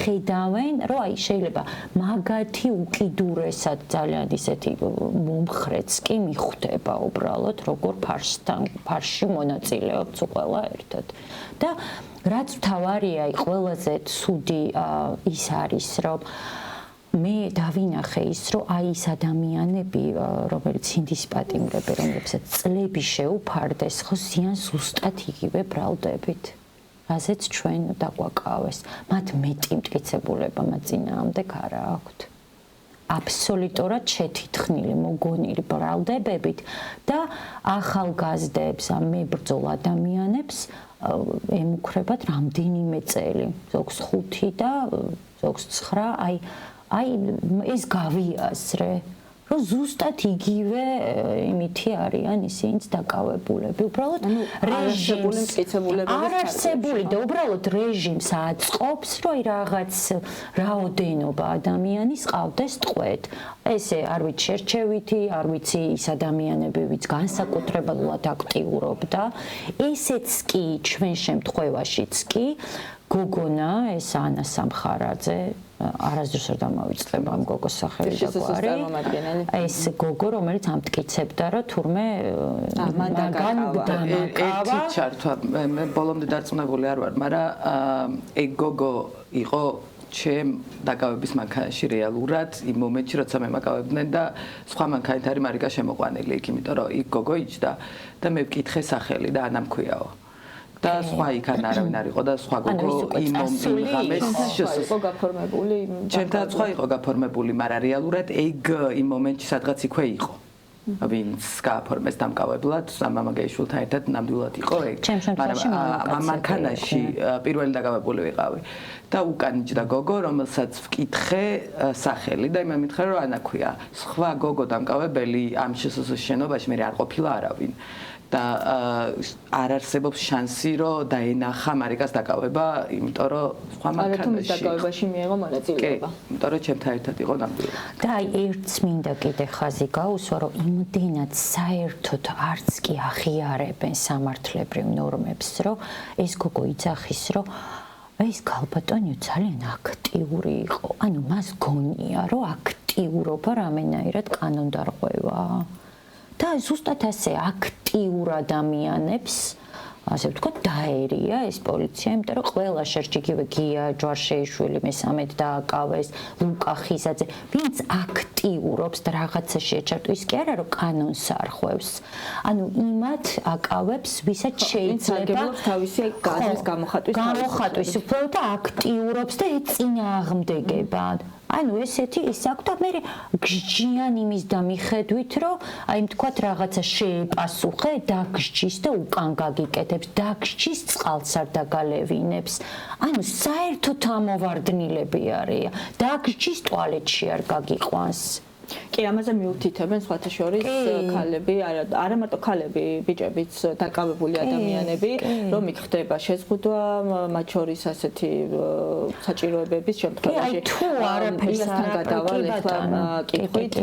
ხედავენ, რომ აი შეიძლება მაგათი უკიდურესად ძალიან ისეთი მომხრეც კი მიხვდება უბრალოდ როგორ ფარში მონაწილეობს ყველა ერთად და რაც თავარია ყველაზე ცუდი ის არის რომ მე დავინახე ის რომ აი ეს ადამიანები რომელიც ინდის პატიმრები რომლებსაც წლები შეუფარდეს ხო ზიან ზუსტად იგივე ბრალდებით რაზეც ჩვენ დაგვაკავეს მათ მეტი მტკიცებულება მათ წინააღმდეგ არ აქვთ აბსოლუტურად შეთითხნილი მოგონილი ბრალდებებით და ახალგაზრდებს ამ მებრძოლ ადამიანებს ემუქრებათ რამდენიმე წელი, ზოგს 5 და ზოგს 9, აი ეს გავიაზრე, რომ ზუსტად იგივე იმითი არიან ისინიც დაკავებულები. უბრალოდ რეჟიმული მტკიცებულებების არ არსებული და უბრალოდ რეჟიმს აწყობს, რომ აი რაღაც რაოდენობა ადამიანის ყავდეს ტყვედ. ესე არ ვიცი შერჩევითი, არ ვიცი ის ადამიანები, ვინც განსაკუთრებულად აქტიურობდა. ესეც კი ჩვენ შემთხვევაშიც კი გოგონა ეს ანა სამხარაძე არასდროს არ დამავიწყდება ამ გოგოს სახელი და გვარი. ეს გოგო, რომელიც ამტკიცებდა, რომ თურმე მან ერთი ჩართვა, მე ბოლომდე დარწმუნებული არ ვარ, მაგრამ ეგ გოგო იყო ჩემ დაკავების მანქანაში რეალურად იმ მომენტში, როცა მე მაკავებდნენ და სხვა მანქანით არის მარიკა შემოყვანილი იქ, იმიტომ რომ იქ გოგო იჯდა და მე ვკითხე სახელი და ანა მქვიაო. და სხვა იქან არავინ არ იყო და სხვა გოგო იმ ღამეს იყო გაფორმებული. ჩემთან სხვა იყო გაფორმებული, მაგრამ რეალურად ეგ იმ მომენტში სადღაც იქვე იყო. ვინც გააფორმეს დამკავებლად, მამაგეიშვილთან ერთად ნამდვილად იყო ეგ. მაგრამ ამ მანქანაში პირველი დაკავებული ვიყავი. და უკან იჯდა გოგო, რომელსაც ვკითხე სახელი და იმან მითხრა რომ ანა ქვია. სხვა გოგო დამკავებელი ამ შესაძლოა შენობაში მე არ ყოფილა არავინ. და არ არსებობს შანსი რომ დაენახა მარიკას დაკავება, იმიტომ რომ სხვა მანქანაში დაკავებაში მიიღო მონაწილეობა. იმიტომ რომ ჩემთან ერთად იყო ნამდვილად. და აი ერთს მინდა კიდე ხაზი გაუსვა, რომ იმდენად საერთოდ არც კი აღიარებენ სამართლებრივ ნორმებს, რომ ეს გოგო იძახის, რომ ეს ქალბატონი ძალიან აქტიური იყო. ანუ მას გონია, რომ აქტიურობა რამენაირად კანონდარღვევა. და ზუსტად ასე აქტიურ ადამიანებს ასე ვთქვათ დაერია ეს პოლიცია, იმიტომ რომ ყველა შერჩიგივე გია ჯვარშეიშვილი მესამედ დააკავეს, ლუკა ხიზაძე, ვინც აქტიურობს და რაღაცა შეეჩერტვის კი არა რომ კანონს არხვევს. ანუ იმათ აკავებს, ვისაც შეიძლება თავისი გაზრის გამოხატვის უფლება და აქტიურობს და წინააღმდეგება. ანუ ესეთი ის აქვს და მე გჯიან იმის და მიხედვით რომ აი თქვათ რაღაცა შეეპასუხე დაგჯის და უკან გაგიკეთებს დაგჯის წყალს არ დაგალევინებს ანუ საერთოდ ამოვარდნილები არიან დაგჯის ტუალეტში არ გაგიყვანს კი ამაზე მიუთითებენ სხვათა შორის ქალები არა მარტო ქალები ბიჭებიც დაკავებული ადამიანები რომ იქხდება შეზღუდვა მათ შორის ასეთი საჭიროებების შემთხვევაში თუ არაფერს არ გადავალ ეხლა კითხვით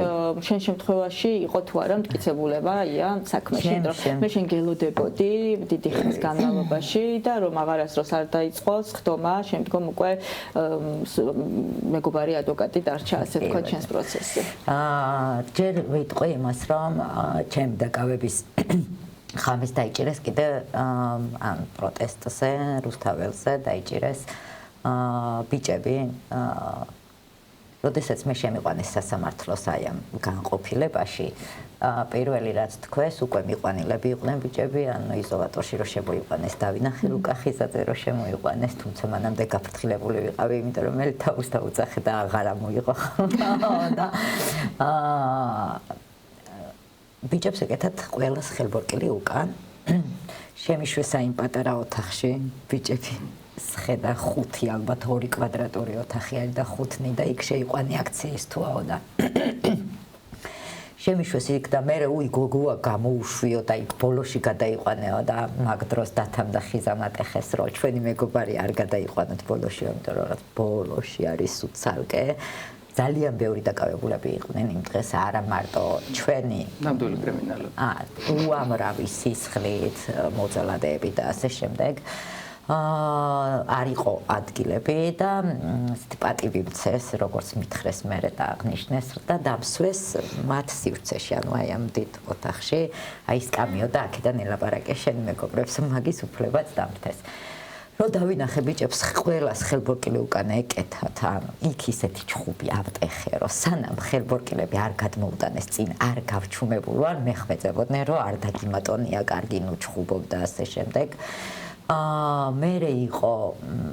შენ შემთხვევაში იყო თუ არა მტკიცებულება ია საქმეში მე შენ გელოდებოდი დიდი ხნის განმავლობაში და რომ აღარასდროს არ დაიწყოს ხდომა შემდგომ უკვე მეგობარი ადვოკატი დარჩა ასე თქვა ჩვენს პროცესში ჯერ ვიტყვი იმას, რომ ჩემ დაკავების ხამის დაიჭირეს კიდე ამ პროტესტზე, რუსთაველზე დაიჭირეს ბიჭები. როდესაც მე შემიყვანეს სასამართლოს აი ამ განყოფილებაში, პირველი რაც თქვეს, უკვე მიყვანილები იყვნენ ბიჭები, ანუ იზოლატორში რომ შემოიყვანეს დავინახე ლუკა ხიზაძე რომ შემოიყვანეს, თუმცა მანამდე გაფრთხილებული ვიყავი, იმიტომ რომ მე თავს დაუძახე და აღარ ამოიღო. და ბიჭებს ეკეთათ ყველას ხელბორკილი უკან. შემიშვეს აი პატარა ოთახში ბიჭები სხედა 5 ალბათ 2 კვადრატური ოთახი არის და 5-ნი და იქ შეიყვანე აქციის თუაო და შემიშვეს იქ და მე უი გოგოა გამოუშვიო და იქ ბოლოში გადაიყვანეო და მაგ დროს დათანდა ხიზამატეხეს რომ ჩვენი მეგობარი არ გადაიყვანოთ ბოლოში, იმიტომ რომ ბოლოში არის უცალკე ძალიან ბევრი დაკავებულები იყვნენ იმ დღეს არა მარტო ჩვენი ნამდვილი კრიმინალები უამრავი სისხლით მოძალადეები და ასე შემდეგ არ იყო ადგილები და პატივი მცეს როგორც მითხრეს მერე და აღნიშნეს და დამსვეს მათ სივრცეში ანუ აი ამ დიდ ოთახში აი ეს კამიო და აქედან ელაპარაკე შენ მეგობრებს მაგის უფლებაც დამთეს რომ დავინახე ბიჭებს ყველას ხელბორკილი უკან ეკეთათ ანუ იქ ისეთი ჩხუბი ავტეხე რომ სანამ ხელბორკილები არ გადმოუტანეს წინ არ გავჩუმებულვარ მე ხვეწებოდნენ რომ არ დაგიმატონია კარგი ნუ ჩხუბობდა ასე შემდეგ მერე იყო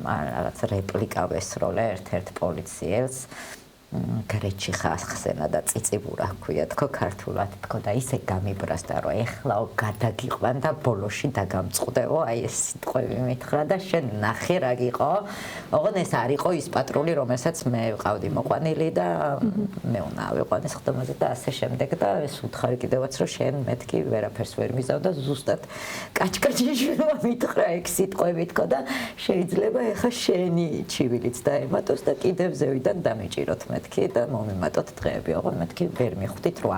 რაღაც რეპლიკა ვესროლე ერთ-ერთ პოლიციელს გრეჩი ხახსენა და წიწიბურა ქვია თქო ქართულად თქო და ისე გამიბრასდა რომ ეხლაო გადაგიყვან და ბოლოში დაგამწყდეო აი ეს სიტყვები მითხრა და შენ ნახე რა გიყო ოღონ ეს არ იყო ის პატრული რომელსაც მე ვყავდი მოყვანილი და მე უნდა ავიყვანეს ხდომაზე და ასე შემდეგ და ეს უთხარი კიდევაც რომ შენ მეთქი ვერაფერს ვერ მიზავ და ზუსტად კაჭკაჭიშვილმა მითხრა ეგ სიტყვები თქო და შეიძლება ეხა შენი ჩივილიც დაემატოს და კიდევ ზევიდან დამიჭიროთ მეთქი და მომიმატოთ დღეები ოღონ მეთქი ვერ მიხვდით რომ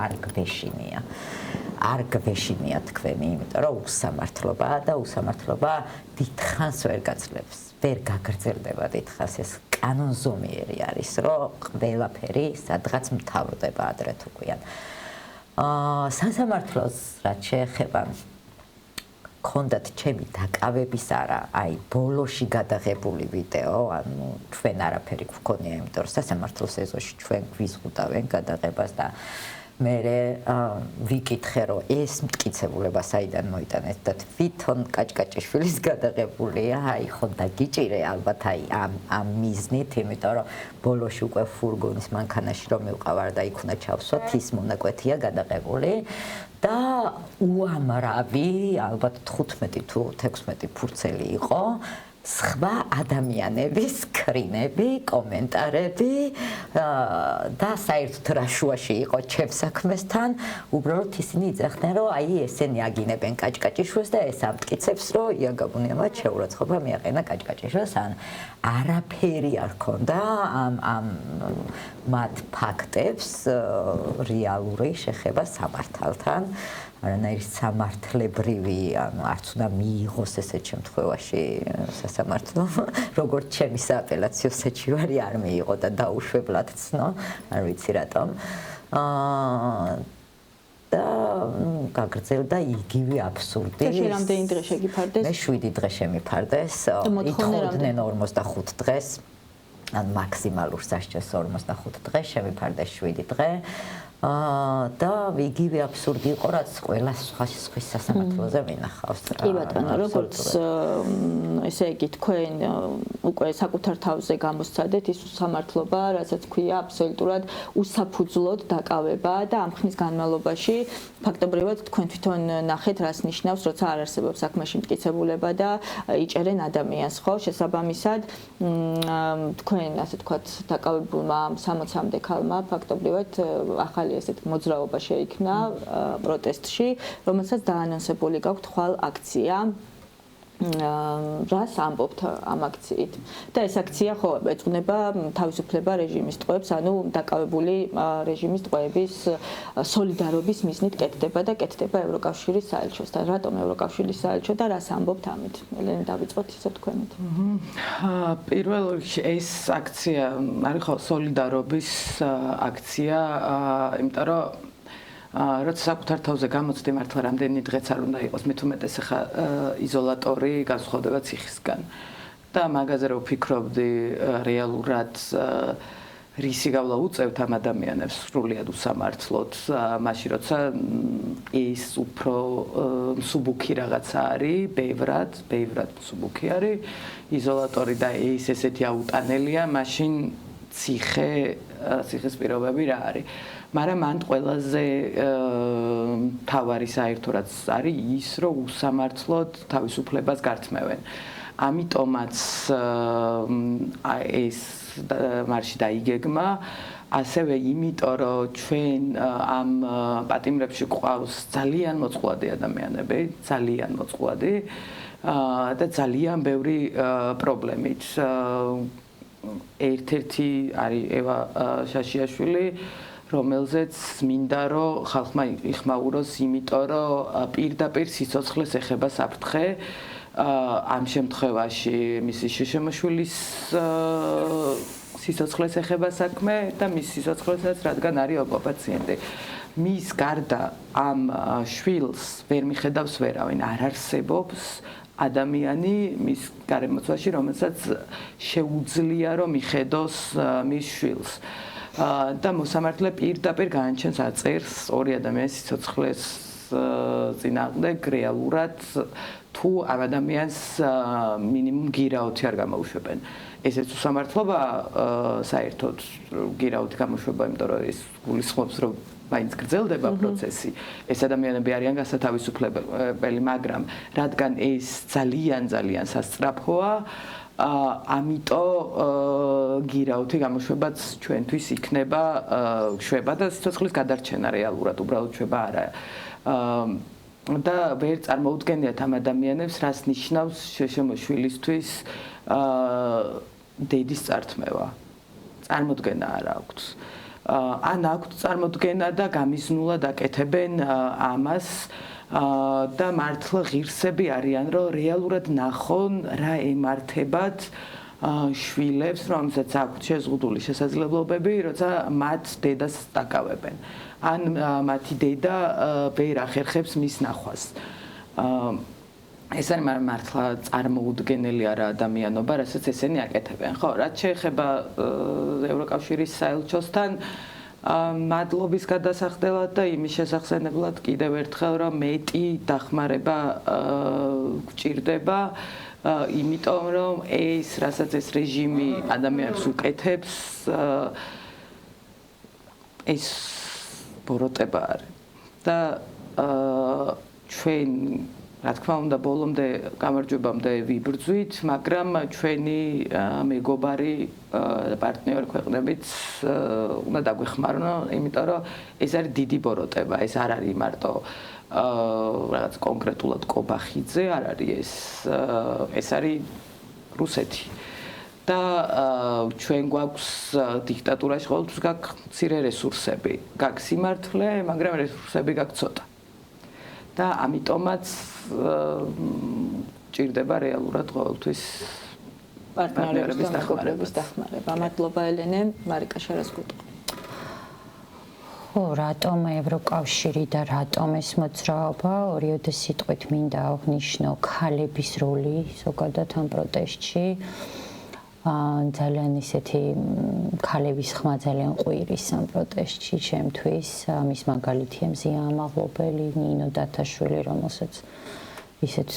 არ გვეშინია თქვენი იმიტომ რომ უსამართლობაა და უსამართლობა დიდხანს ვერ გაძლებს ვერ გაგრძელდება დიდხანს ეს კანონზომიერი არის რომ ყველაფერი სადღაც მთავრდება ადრე თუ გვიან სასამართლოს რაც შეეხება კონდათ ჩემი დაკავების არა აი ბოლოში გადაღებული ვიდეო ანუ ჩვენ არაფერი გვქონია იმიტომ რომ სასამართლოს ეზოში ჩვენ გვიზღუდავენ გადაღებას და მე ვიკითხე რომ ეს მტკიცებულება საიდან მოიტანეს და თვითონ კაჭკაჭიშვილის გადაღებულია აი ხო დაგიჭირე ალბათ აი ამ მიზნით იმიტომ რომ ბოლოში უკვე ფურგონის მანქანაში რომ მივყავარ და იქ უნდა ჩავსვათ ის მონაკვეთია გადაღებული და უამრავი ალბათ 15 თუ 16 ფურცელი იყო სხვა ადამიანების კრინები, კომენტარები და საერთოდ რა შუაში იყო ჩემს საქმესთან, უბრალოდ ისინი იძახდნენ, რომ აი ესენი აგინებენ კაჭკაჭიშვილს და ეს ამტკიცებს, რომ იაგაბუნიამაც შეურაცხყოფა მიაყენა კაჭკაჭიშვილს, ან არაფერი არ ქონდა ამ მათ ფაქტებს რეალური შეხება სამართალთან. არანაირი სამართლებრივი, ანუ არც უნდა მიიღოს ესეთ შემთხვევაში სასამართლო, როგორც ჩემი სააპელაციო საჩივარი არ მიიღო და დაუშვებლად ცნო, არ ვიცი რატომ. და გაგრძელდა იგივე აბსურდი. და რამდენი დღე შეგიფარდეს? მე 7 დღე შემიფარდეს. ითხოვდნენ 45 დღეს. ან მაქსიმალურ სასჯელს 45 დღე შემიფარდეს 7 დღე. და იგივე აბსურდი იყო რაც ყველა სხვა სასამართლოზე ვინახავს რა. კი ბატონო, როგორც ესე იგი თქვენ უკვე საკუთარ თავზე გამოსცადეთ ის უსამართლობა, რასაც ქვია აბსოლუტურად უსაფუძვლოდ დაკავება და ამ ხნის განმავლობაში ფაქტობრივად თქვენ თვითონ ნახეთ რას ნიშნავს, როცა არ არსებობს საქმეში მტკიცებულება და იჭერენ ადამიანს, ხო? შესაბამისად თქვენ ასე თქვათ დაკავებულმა 60-მდე ქალმა ფაქტობრივად ახალი ესეთ მოძრაობა შეიქმნა პროტესტში, რომელსაც დაანონსებული გაქვთ ხვალ აქცია. რას ამბობთ ამ აქციით? და ეს აქცია ხო ეძღვნება თავისუფლება რეჟიმის ტყვეებს, ანუ დაკავებული რეჟიმის ტყვეების სოლიდარობის მიზნით კეთდება და კეთდება ევროკავშირის საელჩოს. და რატომ ევროკავშირის საელჩო და რას ამბობთ ამით? ელენე დავიწყოთ ისე თქვენით. პირველ რიგში ეს აქცია არის ხო სოლიდარობის აქცია, იმიტომ რომ როცა საკუთარ თავზე გამოცდი მართლა რამდენი დღეც არ უნდა იყოს, მით უმეტეს ახლა იზოლატორი განსხვავდება ციხისგან. და მაგაზე რომ ვფიქრობდი რეალურად რისი გავლა უწევთ ამ ადამიანებს სრულიად უსამართლოდ, მაშინ როცა ის უფრო მსუბუქი რაღაცა არის, ბევრად მსუბუქი არის, იზოლატორი და ის ესეთი აუტანელია, მაშინ ციხის პირობები რა არის. მაგრამ მან ყველაზე თავარი საერთოდ არის ის, რომ უსამართლოდ თავისუფლებას გართმევენ. ამიტომაც ეს მარში დაიგეგმა, ასევე იმიტომ, რომ ჩვენ ამ პატიმრებში გვყავს ძალიან მოწყვლადი ადამიანები, ძალიან მოწყვლადი და ძალიან ბევრი პრობლემით. ერთ-ერთი არის ევა შაშიაშვილი, რომელზეც მინდა რომ ხალხმა იხმაუროს, იმიტომ რომ პირდაპირ სიცოცხლეს ეხება საფრთხე. ამ შემთხვევაში მისი შიშემაშვილის სიცოცხლეს ეხება საქმე და მის სიცოცხლესაც, რადგან არის ოკუპაციენტი. მის გარდა ამ შვილს ვერ მიხედავს ვერავინ, არ არსებობს ადამიანი მის გარემოცვაში, რომელსაც შეუძლია რომ მიხედოს მის შვილს. და მოსამართლე პირდაპირ განაჩენს აწერს ორი ადამიანის სიცოცხლეს წინააღმდეგ რეალურად თუ ამ ადამიანს მინიმუმ გირაოთი არ გამოუშვებენ. ესეც უსამართლობა საერთოდ გირავთ გამოშვება, იმიტომ რომ ეს გულისხმობს, რომ მაინც გრძელდება პროცესი. ეს ადამიანები არიან გასათავისუფლებელი, მაგრამ რადგან ეს ძალიან სასწრაფოა, ამიტომ გირავთი გამოშვებაც ჩვენთვის იქნება შვება და სიცოცხლის გადარჩენა რეალურად უბრალოდ შვება არა. და ვერ წარმოუდგენიათ ამ ადამიანებს, რას ნიშნავს შვილისთვის დედის წართმევა. წარმოდგენა არ აქვთ. ან აქვთ წარმოდგენა და გამიზნულად აკეთებენ ამას და მართლა ღირსები არიან, რომ რეალურად ნახონ რა ემართებათ შვილებს, რომელსაც აქვთ შეზღუდული შესაძლებლობები, როცა მათ დედას დაკავებენ. ან მათი დედა ვერ ახერხებს მის ნახვას. ეს არის მართლა წარმოუდგენელი არა ადამიანობა, რასაც ესენი აკეთებენ. ხო, რაც შეეხება ევროკავშირის საელჩოსთან მადლობის გადასახდელად და იმის შესახსენებლად კიდევ ერთხელ, რომ მეტი დახმარება გჭირდება, იმიტომ რომ ეს, რასაც ეს რეჟიმი ადამიანებს უკეთებს, ეს ბოროტება არის. და ჩვენ რა თქმა უნდა ბოლომდე გამარჯვებამდე ვიბრძვით, მაგრამ ჩვენი მეგობარი პარტნიორი ქვეყნებიც უნდა დაგვეხმარონ, იმიტომ რომ ეს არის დიდი ბოროტება, ეს არ არის მარტო რაღაც კონკრეტულად კობახიძე, არ არის ეს არის რუსეთი. და ჩვენ გვაქვს დიქტატურაში ყოველთვის გაქვს მცირე რესურსები, გაქვს სიმართლე, მაგრამ რესურსები გაქვს ცოტა. და ამიტომაც ჭირდება რეალურად ყოველთვის პარტნიორების დახმარება. მადლობა ელენე, მარიკა შარასკუტყო. ხო, რატომ ევროკავშირი და რატომ ეს მოძრაობა? ორიოდე სიტყვით მინდა აღნიშნო ქალების როლი ზოგადად ამ პროტესტში. ძალიან ისეთი ქალების ხმა ძალიან ყვირის ამ პროტესტში ჩემთვის. მის მაგალითია მზია ამაღლობელი, ნინო დათაშვილი, რომელსაც ისეთ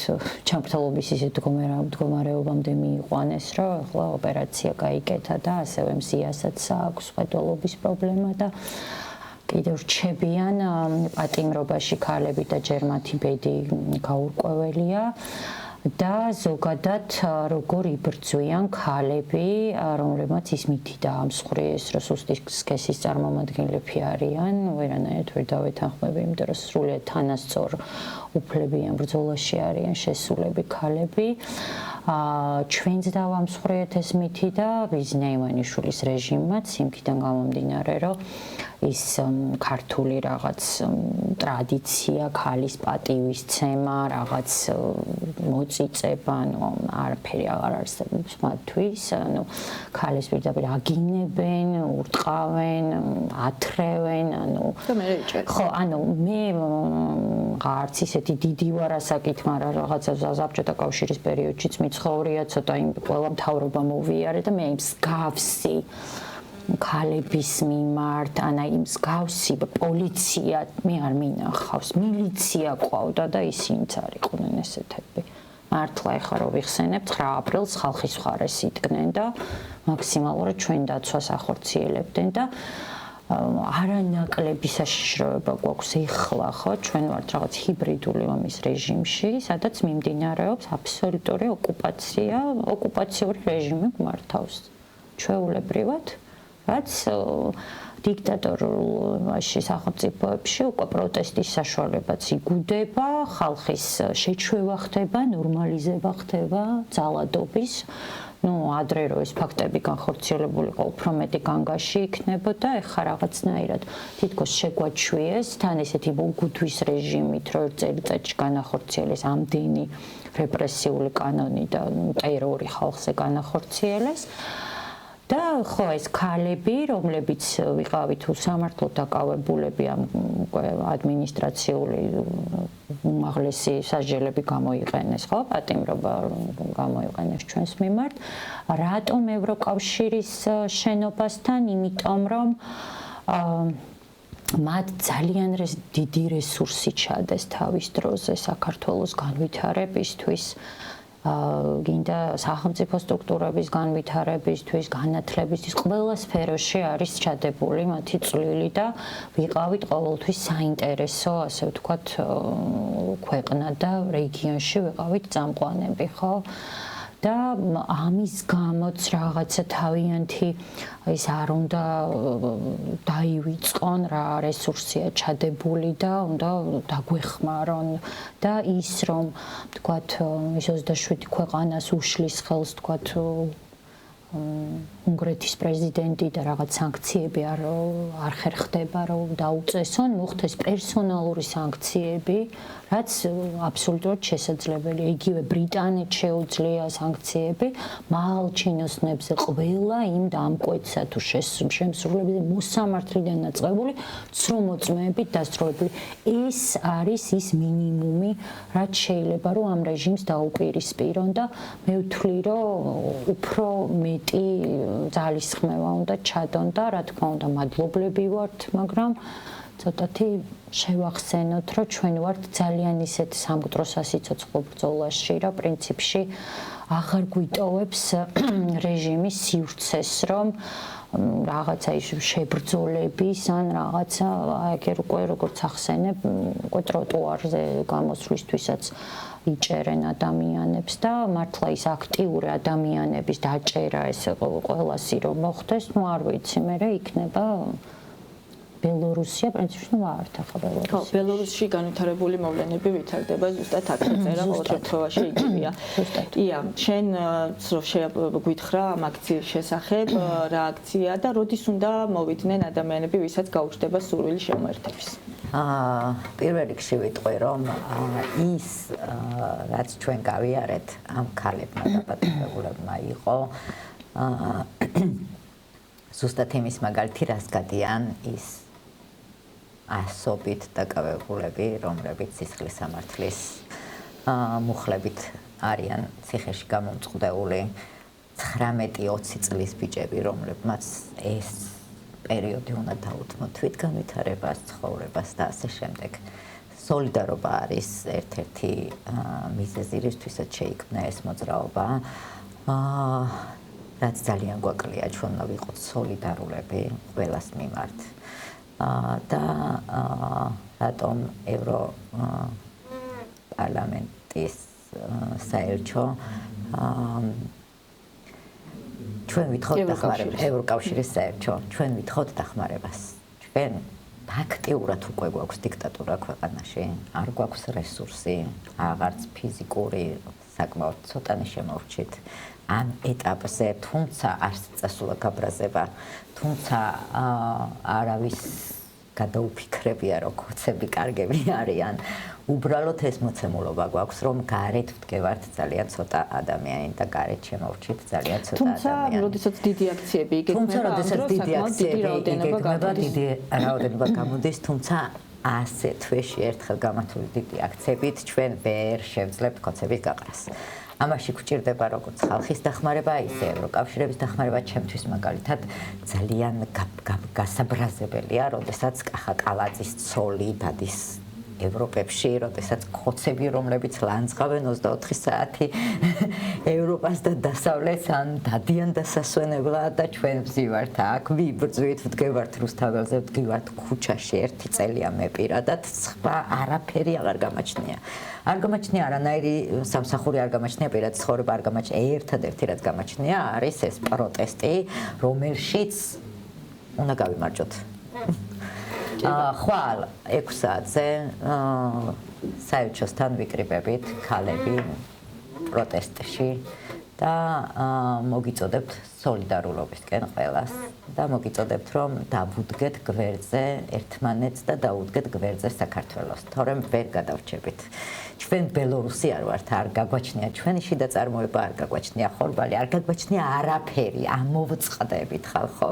ჩამქრთალობის ისეთ მდგომარეობამდე მიიყვანეს, რომ ახლა ოპერაცია გაიკეთა და ასევე მზიასაც აქვს ხედველობის პრობლემა და კიდევ რჩებიან პატიმრობაში ქალები და ჯერ მათი ბედი გაურკვეველია. და ზოგადად როგორ იბრძვიან ქალები, რომლებმაც ის მითი დაამსხვრიეს, რომ სუსტის სქესის წარმომადგენლები არიან, ვერანაირად ვერ დავეთანხმები, იმიტომ რომ სრულიად თანასწორ უფლებიან ბრძოლაში არიან შესულები ქალები. ჩვენც დავამსხვრიეთ ეს მითი და ბიზნე ივანიშვილის რეჟიმმაც იმქიდან გამომდინარე, რომ ის ქართული რაღაც ტრადიცია, ქალის პატივისცემა, რაღაც მოწიწება, არაფერი აღარ არსებობს მათთვის, ქალის პირდაპირ აგინებენ, ურტყავენ, ათრევენ, და მე რეჭერი. ხო, მე არც ისეთი დიდი ვარ ასაკით, მაგრამ რაღაცა საბჭოთა კავშირის პერიოდშიც მიცხოვრია, ცოტა იმ ყველა მთავრობა მოვიარე და მე იმ მსგავსი ქალების მიმართ, იმ მსგავსი პოლიცია მე არ მინახავს, მილიცია ყავდა და ისინიც არ იყვნენ ესეთები. მართლა ეხლა რო ვიხსენებ 9 აპრილს ხალხის მხარეს იდგნენ და მაქსიმალურად ჩვენ დაცვას ახორციელებდნენ და არანაკლები საშიშროება გვაქვს ეხლა, ხო, ჩვენ ვართ რაღაც ჰიბრიდული ომის რეჟიმში, სადაც მიმდინარეობს აბსოლუტური ოკუპაცია, ოკუპაციური რეჟიმი გვმართავს ჩვეულებრივად, რაც დიქტატორულობაში სახელმწიფოებში უკვე პროტესტის საშუალებაც იგუდება, ხალხის შეჩვევა ხდება, ნორმალიზება ხდება, ძალადობის. ადრე რო ეს ფაქტები განხორციელებულიყო, უფრო მეტი განგაში იქნებოდა, ეხლა რაღაცნაირად თითქოს შეგვაჩვიეს, თან ესეთი მოგუთვის რეჟიმით, რო ერთ წელიწადში განახორციელეს ამდენი რეპრესიული კანონი და ტერორი ხალხზე განახორციელეს. და ხო ეს ქალები, რომლებიც ვიყავით უსამართლოდ დაკავებულები ამ ადმინისტრაციული უმაღლესი სასჯელები გამოიყენეს, ხო, პატიმრობა გამოიყენეს ჩვენს მიმართ. რატომ ევროკავშირის შენობასთან? იმიტომ რომ მათ ძალიან დიდი რესურსი ჩადეს თავის დროზე საქართველოს განვითარებისთვის. გინდა სახელმწიფო სტრუქტურების განვითარებისთვის, განათლებისთვის, ყველა სფეროში არის ჩადებული მათი წვლილი და ვიყავით ყოველთვის საინტერესო, ასე ვთქვათ, ქვეყნა და რეგიონში ვიყავით წამყვანები, ხო? და ამის გამოც რაღაცა თავიანთი ის არ უნდა დაივიწყონ რა რესურსია ჩადებული და უნდა დაგვეხმარონ და ის რომ თქვათ ის 27 ქვეყანას უშლის ხელს თქვათ უნგრეთის პრეზიდენტი და რაღაც სანქციები არ ხერხდება რომ დაუწესონ, მოხდეს პერსონალური სანქციები, რაც აბსოლუტურად შესაძლებელია. იგივე ბრიტანეთს შეუძლია სანქციები მაღალ ჩინოსნებზე ყველა იმ დამკვეთსა თუ შემსრულებლებზე მოსამართლიდან დაწყებული ცრომოწმეებით დასრულებული. ეს არის ის მინიმუმი, რაც შეიძლება რომ ამ რეჟიმს დაუპირისპირონ და მე ვთვლი რომ უფრო მეტი ძალისხმევა უნდა ჩადონ და რა თქმა უნდა მადლობლები ვართ, მაგრამ ცოტათი შევახსენოთ, რომ ჩვენ ვართ ძალიან ისეთ სამკვდრო სასიცოცხლო ბრძოლაში, რა პრინციპში აღარ გვიტოვებს რეჟიმის სივრცეს, რომ რაღაცა ის შებრძოლების ან რაღაცა ეგერ უკვე როგორც ახსენებ, უკვე ტროტუარზე გამოსვლისთვისაც იჭერენ ადამიანებს და მართლა ის აქტიური ადამიანების დაჭერა ეს ყველასი რომ მოხდეს, ნუ არ ვიცი, მე იქნება ბელორუსია პრინციპში ნუ არ ახლა ბელორუსია. ხო, ბელორუსში განვითარებული მოვლენები ვითარდება ზუსტად აქ წერა ყოველ შემთხვევაში იგივეა. ია, შენ გვითხრა ამ აქციის შესახებ, რა აქცია და როდის უნდა მოვიდნენ ადამიანები, ვისაც გაუჩნდება სურვილი შემოერთების? პირველ რიგში ვიტყვი რომ ის რაც ჩვენ გავიარეთ ამ ქალებმა დაპატიმრებულებმა იყო ზუსტად იმის მაგალითი რას გადიან ის ასობით დაკავებულები რომლებიც სისხლის სამართლის მუხლებით არიან ციხეში გამომწყდეული 19-20 წლის ბიჭები რომლებმაც ეს პერიოდი უნდა დაუთმოთ თვითგანვითარებას, ცხოვრებას და ასე შემდეგ. სოლიდარობა არის ერთ-ერთი მიზეზი, რისთვისაც შეიქმნა ეს მოძრაობა. რაც ძალიან გვაკლია ჩვენ უნდა ვიყოთ სოლიდარულები ყველას მიმართ. და რატომ ევროპარლამენტის საელჩო ჩვენ ვითხოვთ დახმარებას ევროკავშირის საერთო ჩვენ ვითხოვთ დახმარებას ჩვენ აქტიურად უკვე გვაქვს დიქტატურა ქვეყანაში არ გვაქვს რესურსი აღარც ფიზიკური საკმაოდ ცოტანი შემოვრჩით ამ ეტაპზე თუმცა არც წასულა გაბრაზება თუმცა არავის გადაუფიქრებია რომ ქოცები კარგები არიან უბრალოდ ეს მოცემულობა გვაქვს რომ გარეთ ვდგევართ ძალიან ცოტა ადამიანი და გარეთ შემოვრჩით ძალიან ცოტა ადამიანი. თუმცა, როდესაც დიდი აქციები იგეგმება, დიდი რაოდენობა გამოდის, თუმცა ასე თვეში ერთხელ გამართული დიდი აქციებით ჩვენ ვერ შევძლებთ ქოცების გაყრას. ამაში გვჭირდება როგორც ხალხის დახმარება, ისე ევროკავშირების დახმარება, ჩემთვის მაგალითად ძალიან გასაბრაზებელია, როდესაც კახა კალაძის ცოლი დადის ევროპებში, როდესაც ქოცები, რომლებიც ლანძღავენ 24 საათი ევროპას და დასავლეთს ან დადიან დასასვენებლად და ჩვენ ვზივართ აქ, ვიბრძვით, ვდგევართ რუსთაველზე, ვდგევართ ქუჩაში, ერთი წელია მე პირადად, სხვა არაფერი აღარ გამაჩნია. არ გამაჩნია არანაირი სამსახური არ გამაჩნია, პირადი ცხოვრება არ გამაჩნია, ერთადერთი რაც გამაჩნია არის ეს პროტესტი, რომელშიც უნდა გავიმარჯვოთ. ხვალ 6 საათზე საელჩოსთან ვიკრიბებით ქალები პროტესტში და მოგიწოდებთ სოლიდარულობისკენ ყველას და მოგიწოდებთ რომ დავუდგეთ გვერდზე ერთმანეთს და დავუდგეთ გვერდზე საქართველოს, თორემ ვერ გადავრჩებით. ჩვენ ბელორუსი არ ვართ, არ გაგვაჩნია ჩვენი შიდა წარმოება, არ გაგვაჩნია ხორბალი, არ გაგვაჩნია არაფერი, ამოვწყდებით ხალხო.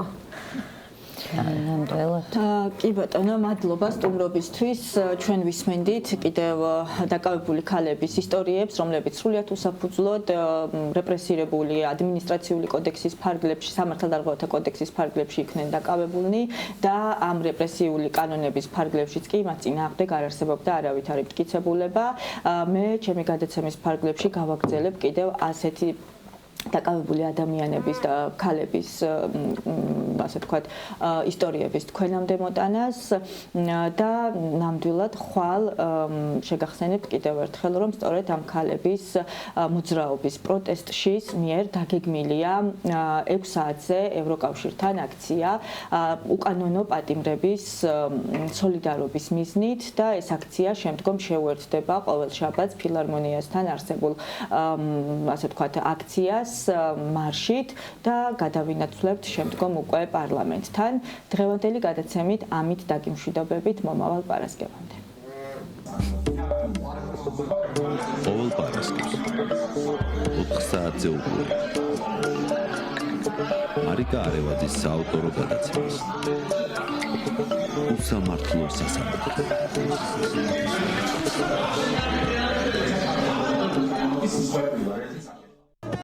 ნამდვილად. კი ბატონო, მადლობა სტუმრობისთვის. ჩვენ ვისმენდით კიდევ დაკავებული ქალების ისტორიებს, რომლებიც სრულიად უსაფუძვლოდ რეპრესირებული ადმინისტრაციული კოდექსის ფარგლებში, სამართალდარღვევათა კოდექსის ფარგლებში იქნენ დაკავებულნი და ამ რეპრესიული კანონების ფარგლებშიც კი მათ წინააღმდეგ არ არსებობდა არავითარი მტკიცებულება. მე ჩემი გადაცემის ფარგლებში გავაგრძელებ კიდევ ასეთი დაკავებული ადამიანების და ქალების ასე ვთქვათ ისტორიების თქვენამდე მოტანას და ნამდვილად ხვალ შეგახსენებთ კიდევ ერთხელ რომ სწორედ ამ ქალების მოძრაობის პროტესტშის მიერ დაგეგმილია 6 საათზე ევროკავშირთან აქცია უკანონო პატიმრების სოლიდარობის მიზნით და ეს აქცია შემდგომ შეუერთდება ყოველ შაბათს ფილარმონიასთან არსებულ ასე ვთქვათ აქციას მარშით და გადავინაცვლებთ შემდგომ უკვე პარლამენტთან. დღევანდელი გადაცემით ამით დაგიმშვიდობებით მომავალ პარასკევამდე. ყოველ პარასკევს 4 საათზე უყურებთ მარიკა არევაძის საავტორო გადაცემას. უსამართლო სასამართლო.